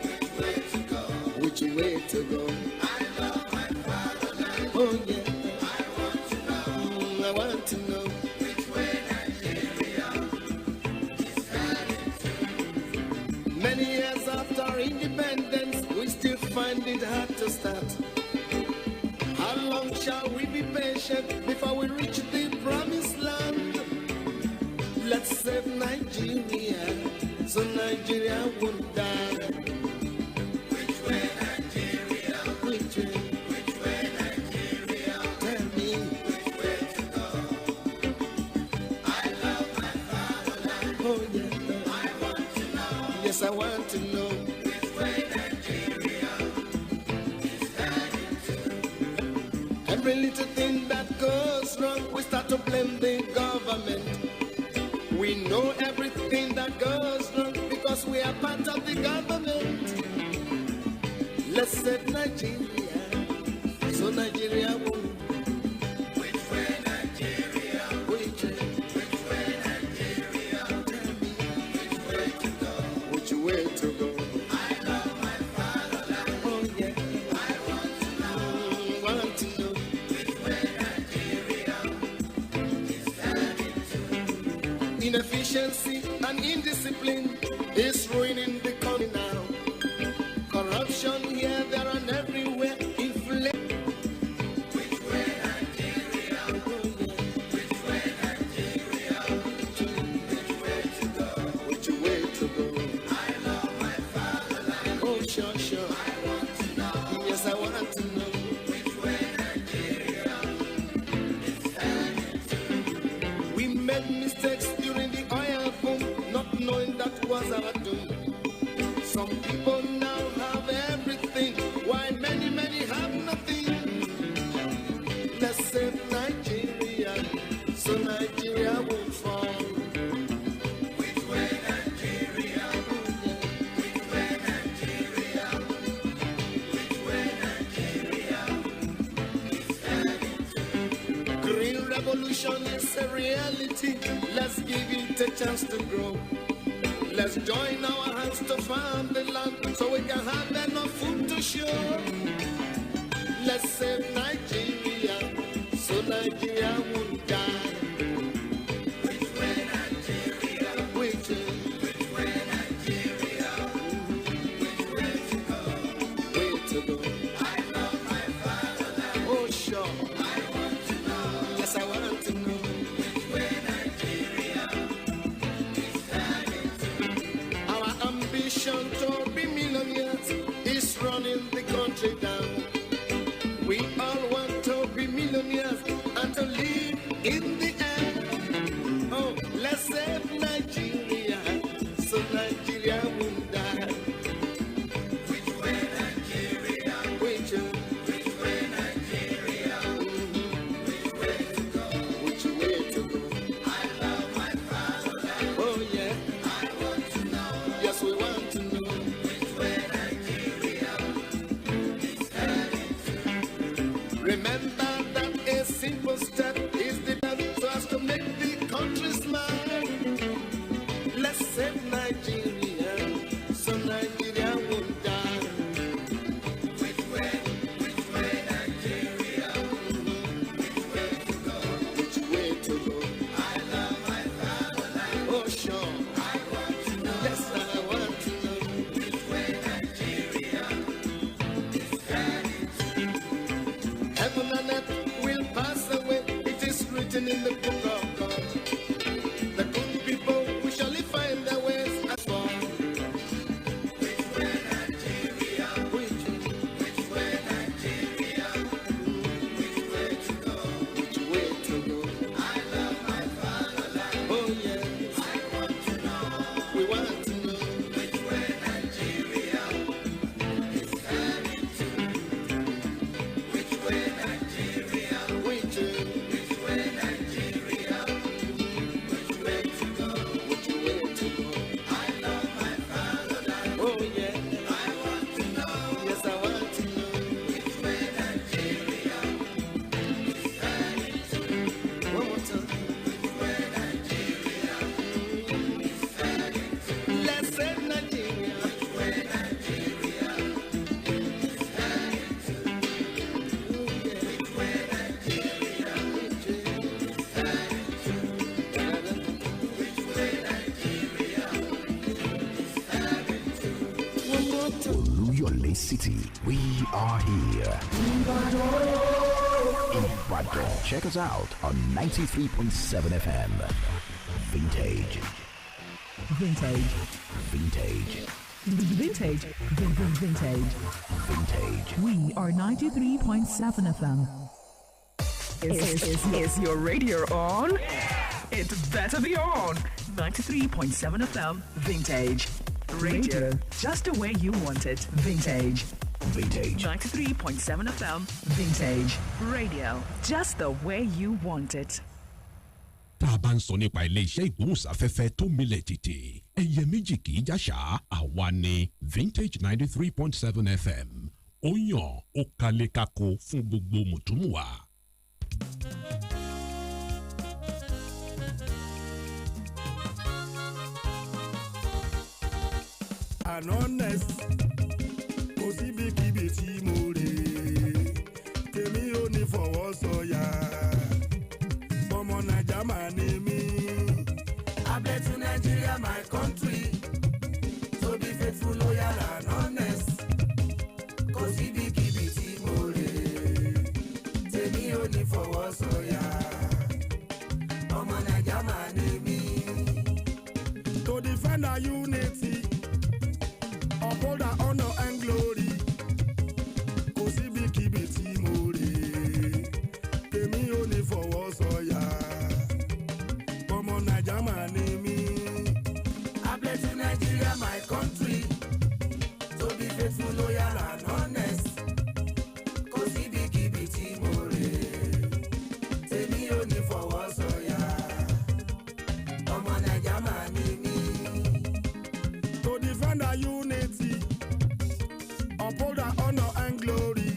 Which way to go? Which way to go? I love my fatherland. Oh yeah. I want to know. I want to know which way Nigeria is heading to. Many years after independence, we still find it hard to start. How long shall we be patient before we reach the promised land? Let's save Nigeria so Nigeria won't die. Which way Nigeria? Which way? Which way Nigeria? Tell me which way to go. I love my fatherland. Oh yeah. I want to know. Yes, I want to know which way Nigeria is heading to. Every little thing that goes wrong, we start to blame the government. We know everything that goes wrong because we are part of the government. Let's save Nigeria so Nigeria won't. Which way Nigeria? Which way Nigeria? Tell me which way to go. Which way to go? I love my fatherland. Oh yeah. I want to know. Want to know which way Nigeria is heading to. Inefficiency and indiscipline is ruining the country now. Corruption here, there, and everywhere. Inflation. Which way Nigeria? Which way Nigeria? Which way to go? Which way to go? I love my fatherland. Oh sure, sure. I want to know. Yes, I want to know which way Nigeria is heading to. We made mistakes during the oil boom, not knowing that was our doom. Some people now have everything, while many, many have nothing. Let's save Nigeria, so Nigeria won't fall. Which way Nigeria? Which way Nigeria? Which way Nigeria is heading to? Green revolution is a reality. Let's give it a chance to grow. Let's join our hands to farm the land so we can have enough food to show. Let's save Nigeria so Nigeria won't die. Which way Nigeria? Which way Nigeria? Which way to go? Way to go. I love my fatherland. Oh sure. I want to know. Yes, I want to know. Which way Nigeria is heading to. Our ambition to be millionaires is running the country down. We all want to be millionaires and to live in the air. Oh, let's save Nigeria so Nigeria won't die. Which way Nigeria? Which way Nigeria? Which way to go? Which way to go? I love my fatherland. Oh yeah. I want to know. Yes, we want to know. Which way Nigeria is heading to. Remember that a simple step is the best to us to make the country smile. Let's save Nigeria so Nigeria won't die. Which way Nigeria? Which way to go? Which way to go? I love my fatherland. Oh sure. I want to know. Yes, I want to know. Which way Nigeria is heading to. Heaven and earth will pass away. It is written in the book of God. The good people will surely find their ways as far. Which way Nigeria? Which way Nigeria? Which way to go? Which way to go? I love my fatherland. Oh yes. I want to know. We want to know. Which way Nigeria is heading to. Which way Nigeria? Which way Nigeria? city, we are here. Ibadan. Check us out on 93.7 FM. Vintage. Vintage. Vintage. Vintage. Vintage. Vintage. We are 93.7 FM. Is your radio on? It better be on. 93.7 FM. Vintage. Radio. Just the way you want it. Vintage. Vintage. 93.7 FM. Vintage. Radio. Just the way you want it. Tá a bá ń sọ nípa ilé-iṣẹ́ ìgbóhùnsáfẹ́fẹ́ tó milẹ̀ tìtì, ẹyẹ méjì kì í jàṣà, àwa ni Vintage 93.7 FM. Ó yàn ó kalẹ̀ kako fún gbogbo mùtúmùwà. An honest, kò síbikíbi tí mo rè tèmi ò ní fọwọ́ sọ̀yà ọmọ Naija máa ní mí. I pledge to Nigeria, my country, to be faithful, loyal and honest. Kò síbikíbi tí mo rè tèmi ò ní fọwọ́ sọ̀yà ọmọ Naija máa ní mí. To defend our unity, uphold our honor and glory. Kò síbikíbi tí mo rè tèmi ò ní fọwọ́ sọ̀yà ọmọ Naija máa ní mí. I pledge to Nigeria, my country, to be faithful, loyal and honest. Kò síbikíbi tí mo rè tèmi ò ní fọwọ́ sọ̀yà ọmọ Naija máa ní mí. To defend our unity, uphold our honor and glory.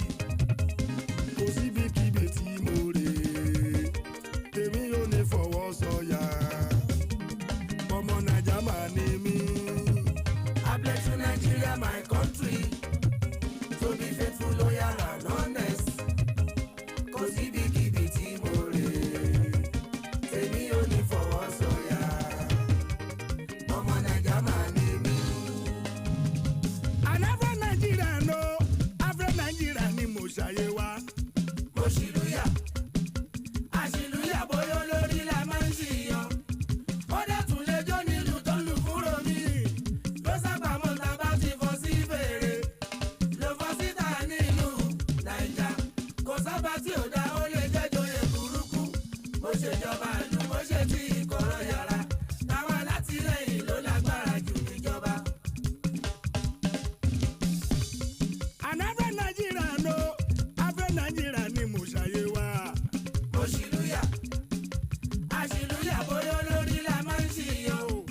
Kò síbikíbi tí mo rè tèmi ò ní fọwọ́ sọ̀yà ọmọ Naija máa ní mí. I pledge to Nigeria, my country, to be faithful, loyal and honest. Kò síbikíbi tí mo rè tèmi ò ní fọwọ́ sọ̀yà ọmọ Naija máa ní mí. And every Nigerian know, every Nigerian ni mo ṣàyè wá. Mo ṣìlúyà, àṣìlúyà bóyá olórí la máa ń ṣìyàn. Ó dẹ̀ tún lè jó nílùú tó lù kúrò mí. Ló sábà mọ̀ tá bá ti fọ́ sí fèrè. Ló fọ́ síta nílùú Naija. Kò sábà tí ò dá ó lè jẹ́jọ́ yẹ burúkú. Bó ṣe jọba ìlú, bó ṣe ti ìkọ̀rọ̀ yàrá. Táwọn alátìlẹyìn ló lágbára jù níjọba. And every Nigerian know, every Nigerian ni mo ṣàyè wá. Mo ṣìlúyà, àṣìlúyà bóyá olórí la máa ń ṣìyàn o.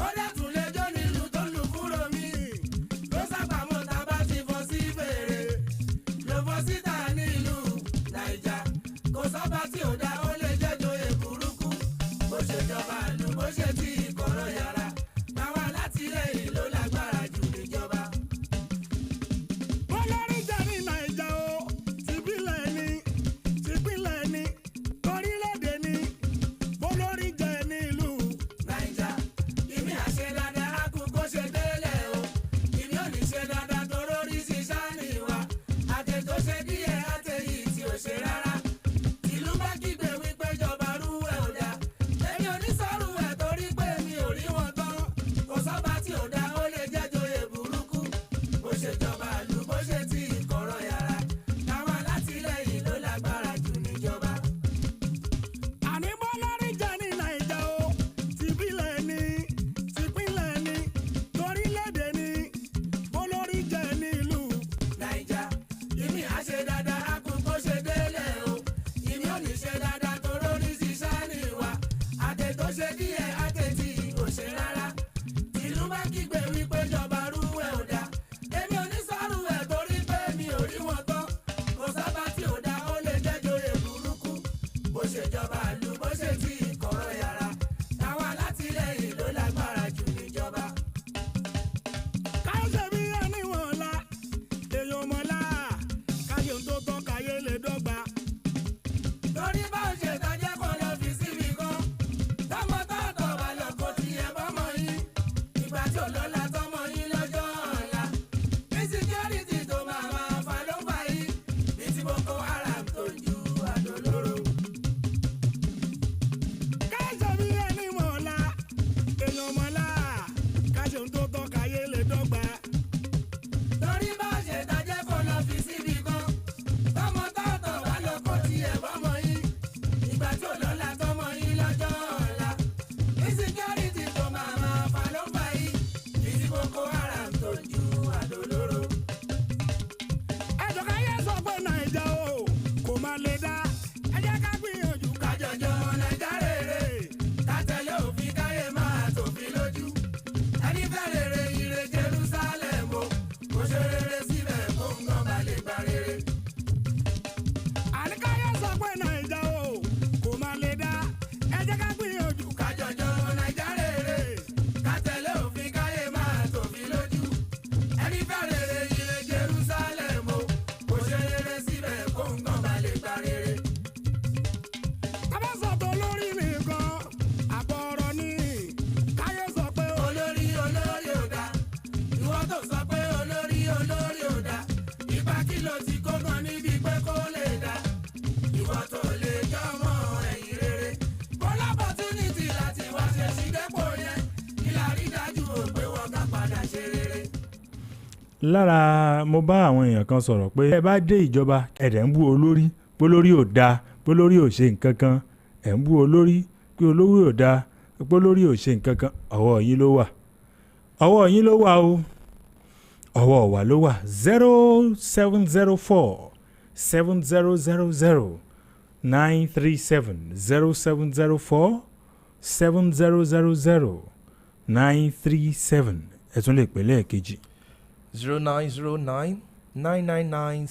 Ó dẹ̀ tún lè jó nílùú tó lù kúrò mí. Ló sábà mọ̀ tá bá ti fọ́ sí fèrè. Ló fọ́ síta nílùú Naija. Kò sọ́ba tí ò dá ó lè jẹ́jọ́ yẹ burúkú. Bó ṣe jọba ìlú, bó ṣe ti ìkọ̀rọ̀ yàrá. Táwọn alátìlẹyìn ló lágbára jù níjọba. Olórí jẹ́ ní Naija o, tìbílẹ̀ ni, tìpínlẹ̀ ni, torílẹ̀-èdè ni. Olórí jẹ́ ní ìlú Naija. Ìmí àṣẹ dáadáa á kú kó ṣe délẹ̀ o. Ìmí ò ní ṣe dáadáa torórí ṣiṣá ní wa. Àtẹ tó ṣe díẹ̀ àtẹ̀yí tí ò ṣe rárá. Ìlú bá kígbe wípé jọba rú ẹ̀ ò dá. Èmi ò ní sọ́rù ẹ̀ torí pé mi ò rí wọn tán. Kò sọ́ba tí ò dá ó lè jẹ́jọ́ yẹ burúkú. Bó ṣe jọba ìlú, bó ṣe ti ìkọ̀rọ̀ yàrá. Táwọn alátìlẹyìn ló lágbára jù níjọba. Àní bọ́lọ́rí jẹ́ ní Naija o, tìbílẹ̀ ni, tìpínlẹ̀ ni, torílẹ̀-èdè ni. Bọ́lọ́rí jẹ́ ní ìlú Naija. Ìmí àṣẹ dáadáa á kú kó ṣe délẹ̀ o. Ìmí ò ní ṣe dáadáa torórí ṣiṣá ní wa. Àtẹ tó ṣe díẹ̀ àtẹ̀tì ò ṣe rárá. Ìlú bá kígbe wípé jọba rú ẹ̀ ò dá. Èmi ò ní sọ́rù ẹ̀ torí pé mi ò rí wọn tán. Kò sábà tí ò dá ó lè jẹ́jọ́ yẹ burúkú. Bó ṣe jọba ìlú, bó ṣe ti ìkọ̀rọ̀ yàrá. Táwọn alátìlẹyìn ló lágbára jù níjọba. Káyọ̀ ṣe bí ẹni wọ̀n la, èèyàn mọ̀lá. Káyọ̀ tó tọ́ káyé lè dọ́gba. Torí bá ń ṣe ìtajà kan lọ fi síbi kan. Tọ́mọ tọ́tọ̀ wà lọ kó tiẹ̀ bọ́mọ yín. Ìgbà tí ò lọ́la tọ́mọ yín lọ́jọ́ ọ̀la. Insecurity tó lára mo bá àwọn èèyàn kan sọ̀rọ̀ pé ẹ bá dé ìjọba ẹ̀dẹ̀ ń bú olórí pé olórí ò dáa pé olórí ò ṣe nǹkan kan ẹ̀ ń bú olórí pé olórí ò dáa pé olórí ò ṣe nǹkan kan ọwọ́ yín ló wà ọwọ́ yín ló wà o ọwọ́ wa ló wà 0704 7000 937 0704 7000 937 ẹ tún lè pè lẹ́ẹ̀kejì 0909 999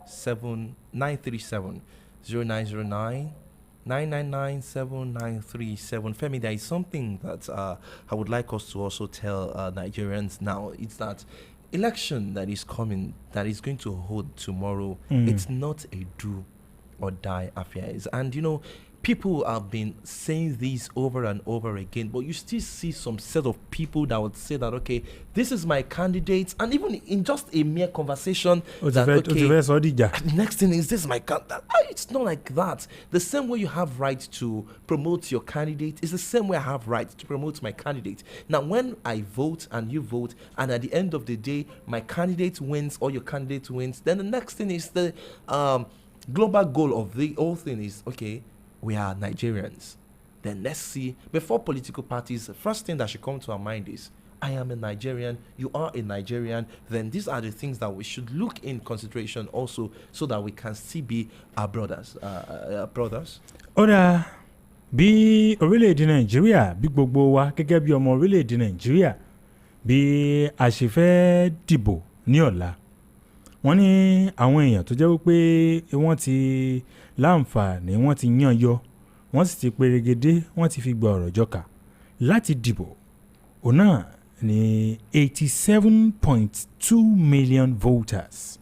7937 0909 9997937. Femi, there is something that I would like us to also tell Nigerians now. It's that election that is coming, that is going to hold tomorrow, it's not a do or die affair. And you know, people have been saying this over and over again, but you still see some set of people that would say that, okay, this is my candidate, and even in just a mere conversation, the next thing is this is my candidate. It's not like that. The same way you have right to promote your candidate is the same way I have right to promote my candidate. Now, when I vote and you vote, and at the end of the day, my candidate wins or your candidate wins, then the next thing is the global goal of the whole thing is, okay, we are Nigerians. Then let's see, before political parties, the first thing that should come to our mind is, I am a Nigerian, you are a Nigerian. Then these are the things that we should look in consideration also, so that we can still be our brothers. Ọ̀rẹ́ bí orílẹ̀-èdè Nàìjíríà bí gbogbo wa gẹ́gẹ́ bí ọmọ orílẹ̀-èdè Nàìjíríà bí a ṣe fẹ́ dìbò ní ọ̀la. Wọ́n ní àwọn èèyàn tó jẹ́ wípé wọ́n ti láǹfààní wọ́n ti yán yọ wọ́n sì ti perégedé wọ́n ti fi gba ọ̀rọ̀ jọkà láti dìbò òun náà ní 87.2 million voters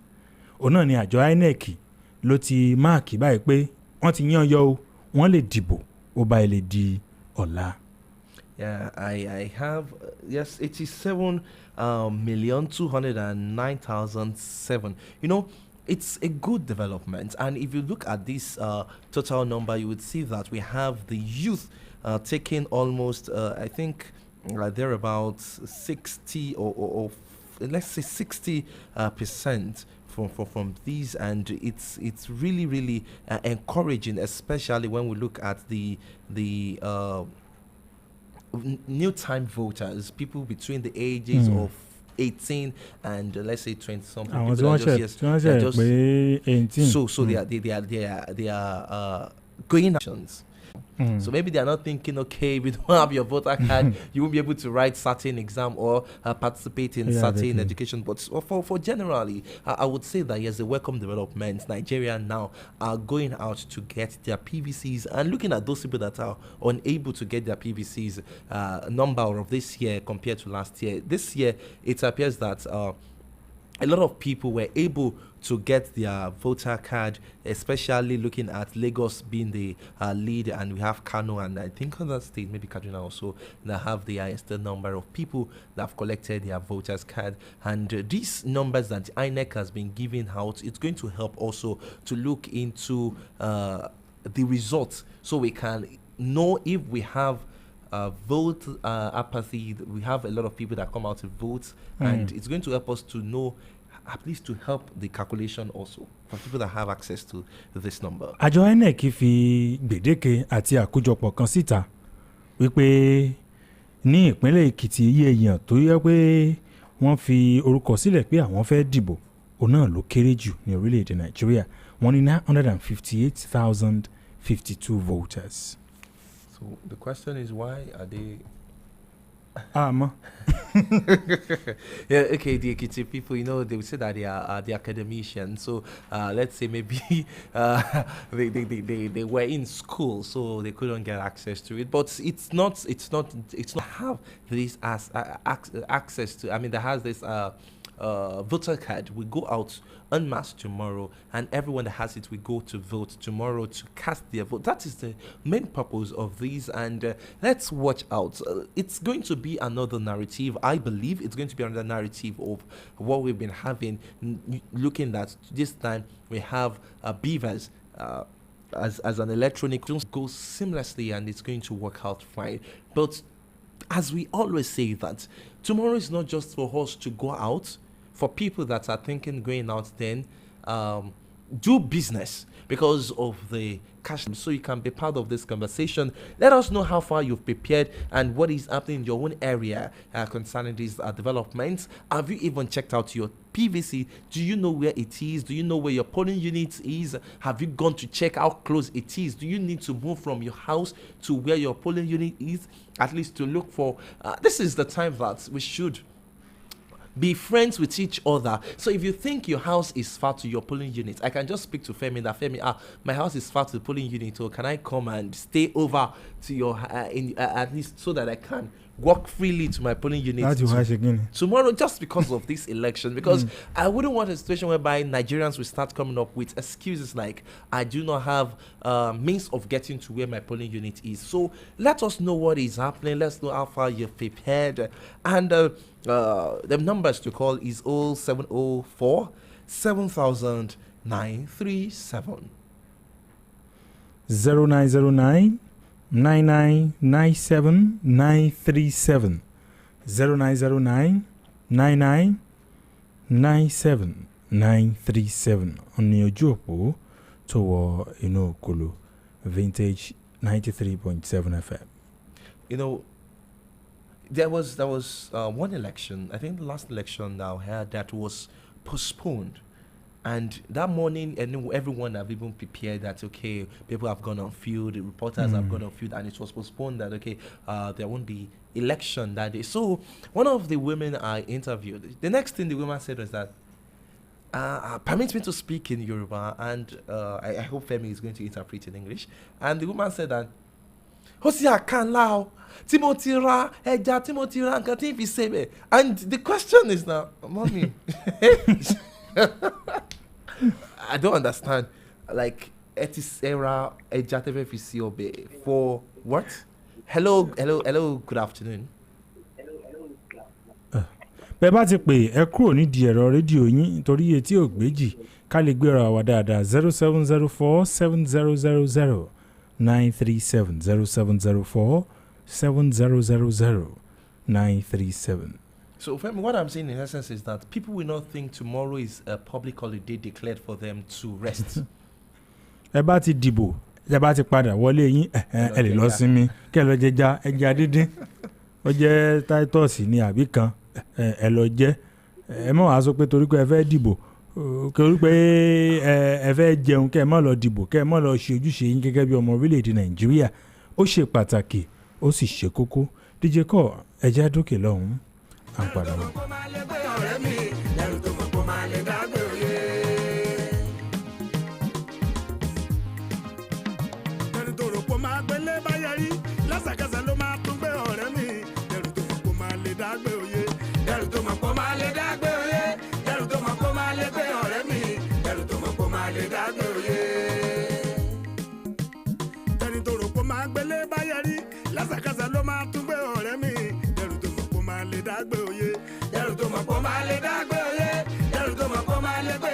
òun náà ní àjọ INEC ló ti máàkì báyìí pé wọ́n ti yán yọ o wọ́n lè dìbò ó bá ilé di ọ̀la. Yeah, I have 87,209,007. You know, it's a good development, and if you look at this total number, you would see that we have the youth taking almost, I think, they're about 60 or let's say 60% from these, and it's really encouraging, especially when we look at the new time voters, people between the ages of 18 and let's say 20 something. So they are going actions. So maybe they are not thinking, okay, we don't have your voter card, you won't be able to write certain exam or participate in certain education. But for generally, I would say that yes, a welcome development. Nigeria now are going out to get their PVCs, and looking at those people that are unable to get their PVCs number of this year compared to last year. This year, it appears that a lot of people were able to get their voter card, especially looking at Lagos being the lead, and we have Kano and I think other state, maybe Kaduna also, that have the highest number of people that have collected their voters card. And these numbers that INEC has been giving out, it's going to help also to look into the results, so we can know if we have vote apathy. We have a lot of people that come out to vote, and it's going to help us to know, at least to help the calculation also for people that have access to this number. Àjọ INEC fi gbèdéke àti àkójọpọ̀ kan síta wípé ní ìpínlẹ̀ Èkìtì iye èèyàn tó yẹ pé wọ́n fi orúkọ sílẹ̀ pé àwọn fẹ́ dìbò òun náà ló kéré jù ní orílẹ̀-èdè Nàìjíríà. Wọ́n ní 958,052 voters. So the question is, why are they? Yeah, okay, the Ekiti people, they would say that they are the academicians. So let's say maybe they were in school, so they couldn't get access to it. But it's not have this as access to. I mean, that has this voter card. We go out en masse tomorrow, and everyone that has it, we go to vote tomorrow to cast their vote. That is the main purpose of these, and let's watch out. It's going to be another narrative. I believe it's going to be another narrative of what we've been having, looking at this time we have beavers as an electronic goes seamlessly, and it's going to work out fine. But as we always say, that tomorrow is not just for us to go out, for people that are thinking going out then, do business because of the cash, so you can be part of this conversation. Let us know how far you've prepared and what is happening in your own area concerning these developments. Have you even checked out your PVC? Do you know where it is? Do you know where your polling unit is? Have you gone to check how close it is? Do you need to move from your house to where your polling unit is, at least to look for? This is the time that we should be friends with each other. So if you think your house is far to your polling unit, I can just speak to Femi that Femi, my house is far to the polling unit, or can I come and stay over to your at least so that I can walk freely to my polling unit tomorrow, just because of this election? Because I wouldn't want a situation whereby Nigerians will start coming up with excuses like, I do not have means of getting to where my polling unit is. So let us know what is happening. Let's know how far you've prepared. And the numbers to call is 0704 7000 937 0909 9997 937 0909 9997 937 on your Jopo to Inokulu Vintage 93.7 FM. You know, there was one election, I think the last election now had that was postponed. And that morning, everyone have even prepared that, okay, people have gone on field, the reporters have gone on field, and it was postponed that, okay, there won't be election that day. So one of the women I interviewed, the next thing the woman said was that, permit me to speak in Yoruba, and I hope Femi is going to interpret in English. And the woman said that, Timothy Ra, and the question is now, mommy, I don't understand. Like, etisera ejatevefisi for what? Hello, good afternoon. Bẹ́ẹ̀ bá ti pè ẹ kúrò nídìí ẹ̀rọ rédíò yín torí etí ògbéjì ká lè gbéra wa dáadáa 0704 7000 937 0704 7000 937. So, Femi, what I'm saying in essence is that people will not think tomorrow is a public holiday declared for them to rest. Ẹ bá ti dìbò, ẹ bá ti padà wọlé yín, ẹ lè lọ sinmi, kẹ́ lọ jẹja, ẹja dídín. Ó jẹ́ Titus ní àbí kan, ẹ lọ jẹ. Ẹ má wá sọ pé torí pé ẹ fẹ́ dìbò, torí pé ẹ fẹ́ jẹun, kẹ́ ẹ má lọ dìbò, kẹ́ ẹ má lọ ṣe ojúṣe yín gẹ́gẹ́ bí ọmọ orílẹ̀-èdè Nàìjíríà. Ó ṣe pàtàkì, ó sì ṣe kókó. DJ Kọ́, ẹ jẹ́ dókè lọ́hùn-ún. Àǹpadà wọn. Lásàkásà ló máa tún gbé ọ̀rẹ́ mi dẹrù tó mọ̀ kó máa lè dágbé òye dẹrù tó mọ̀ kó máa lè dágbé òye dẹrù tó mọ̀ kó máa lè gbé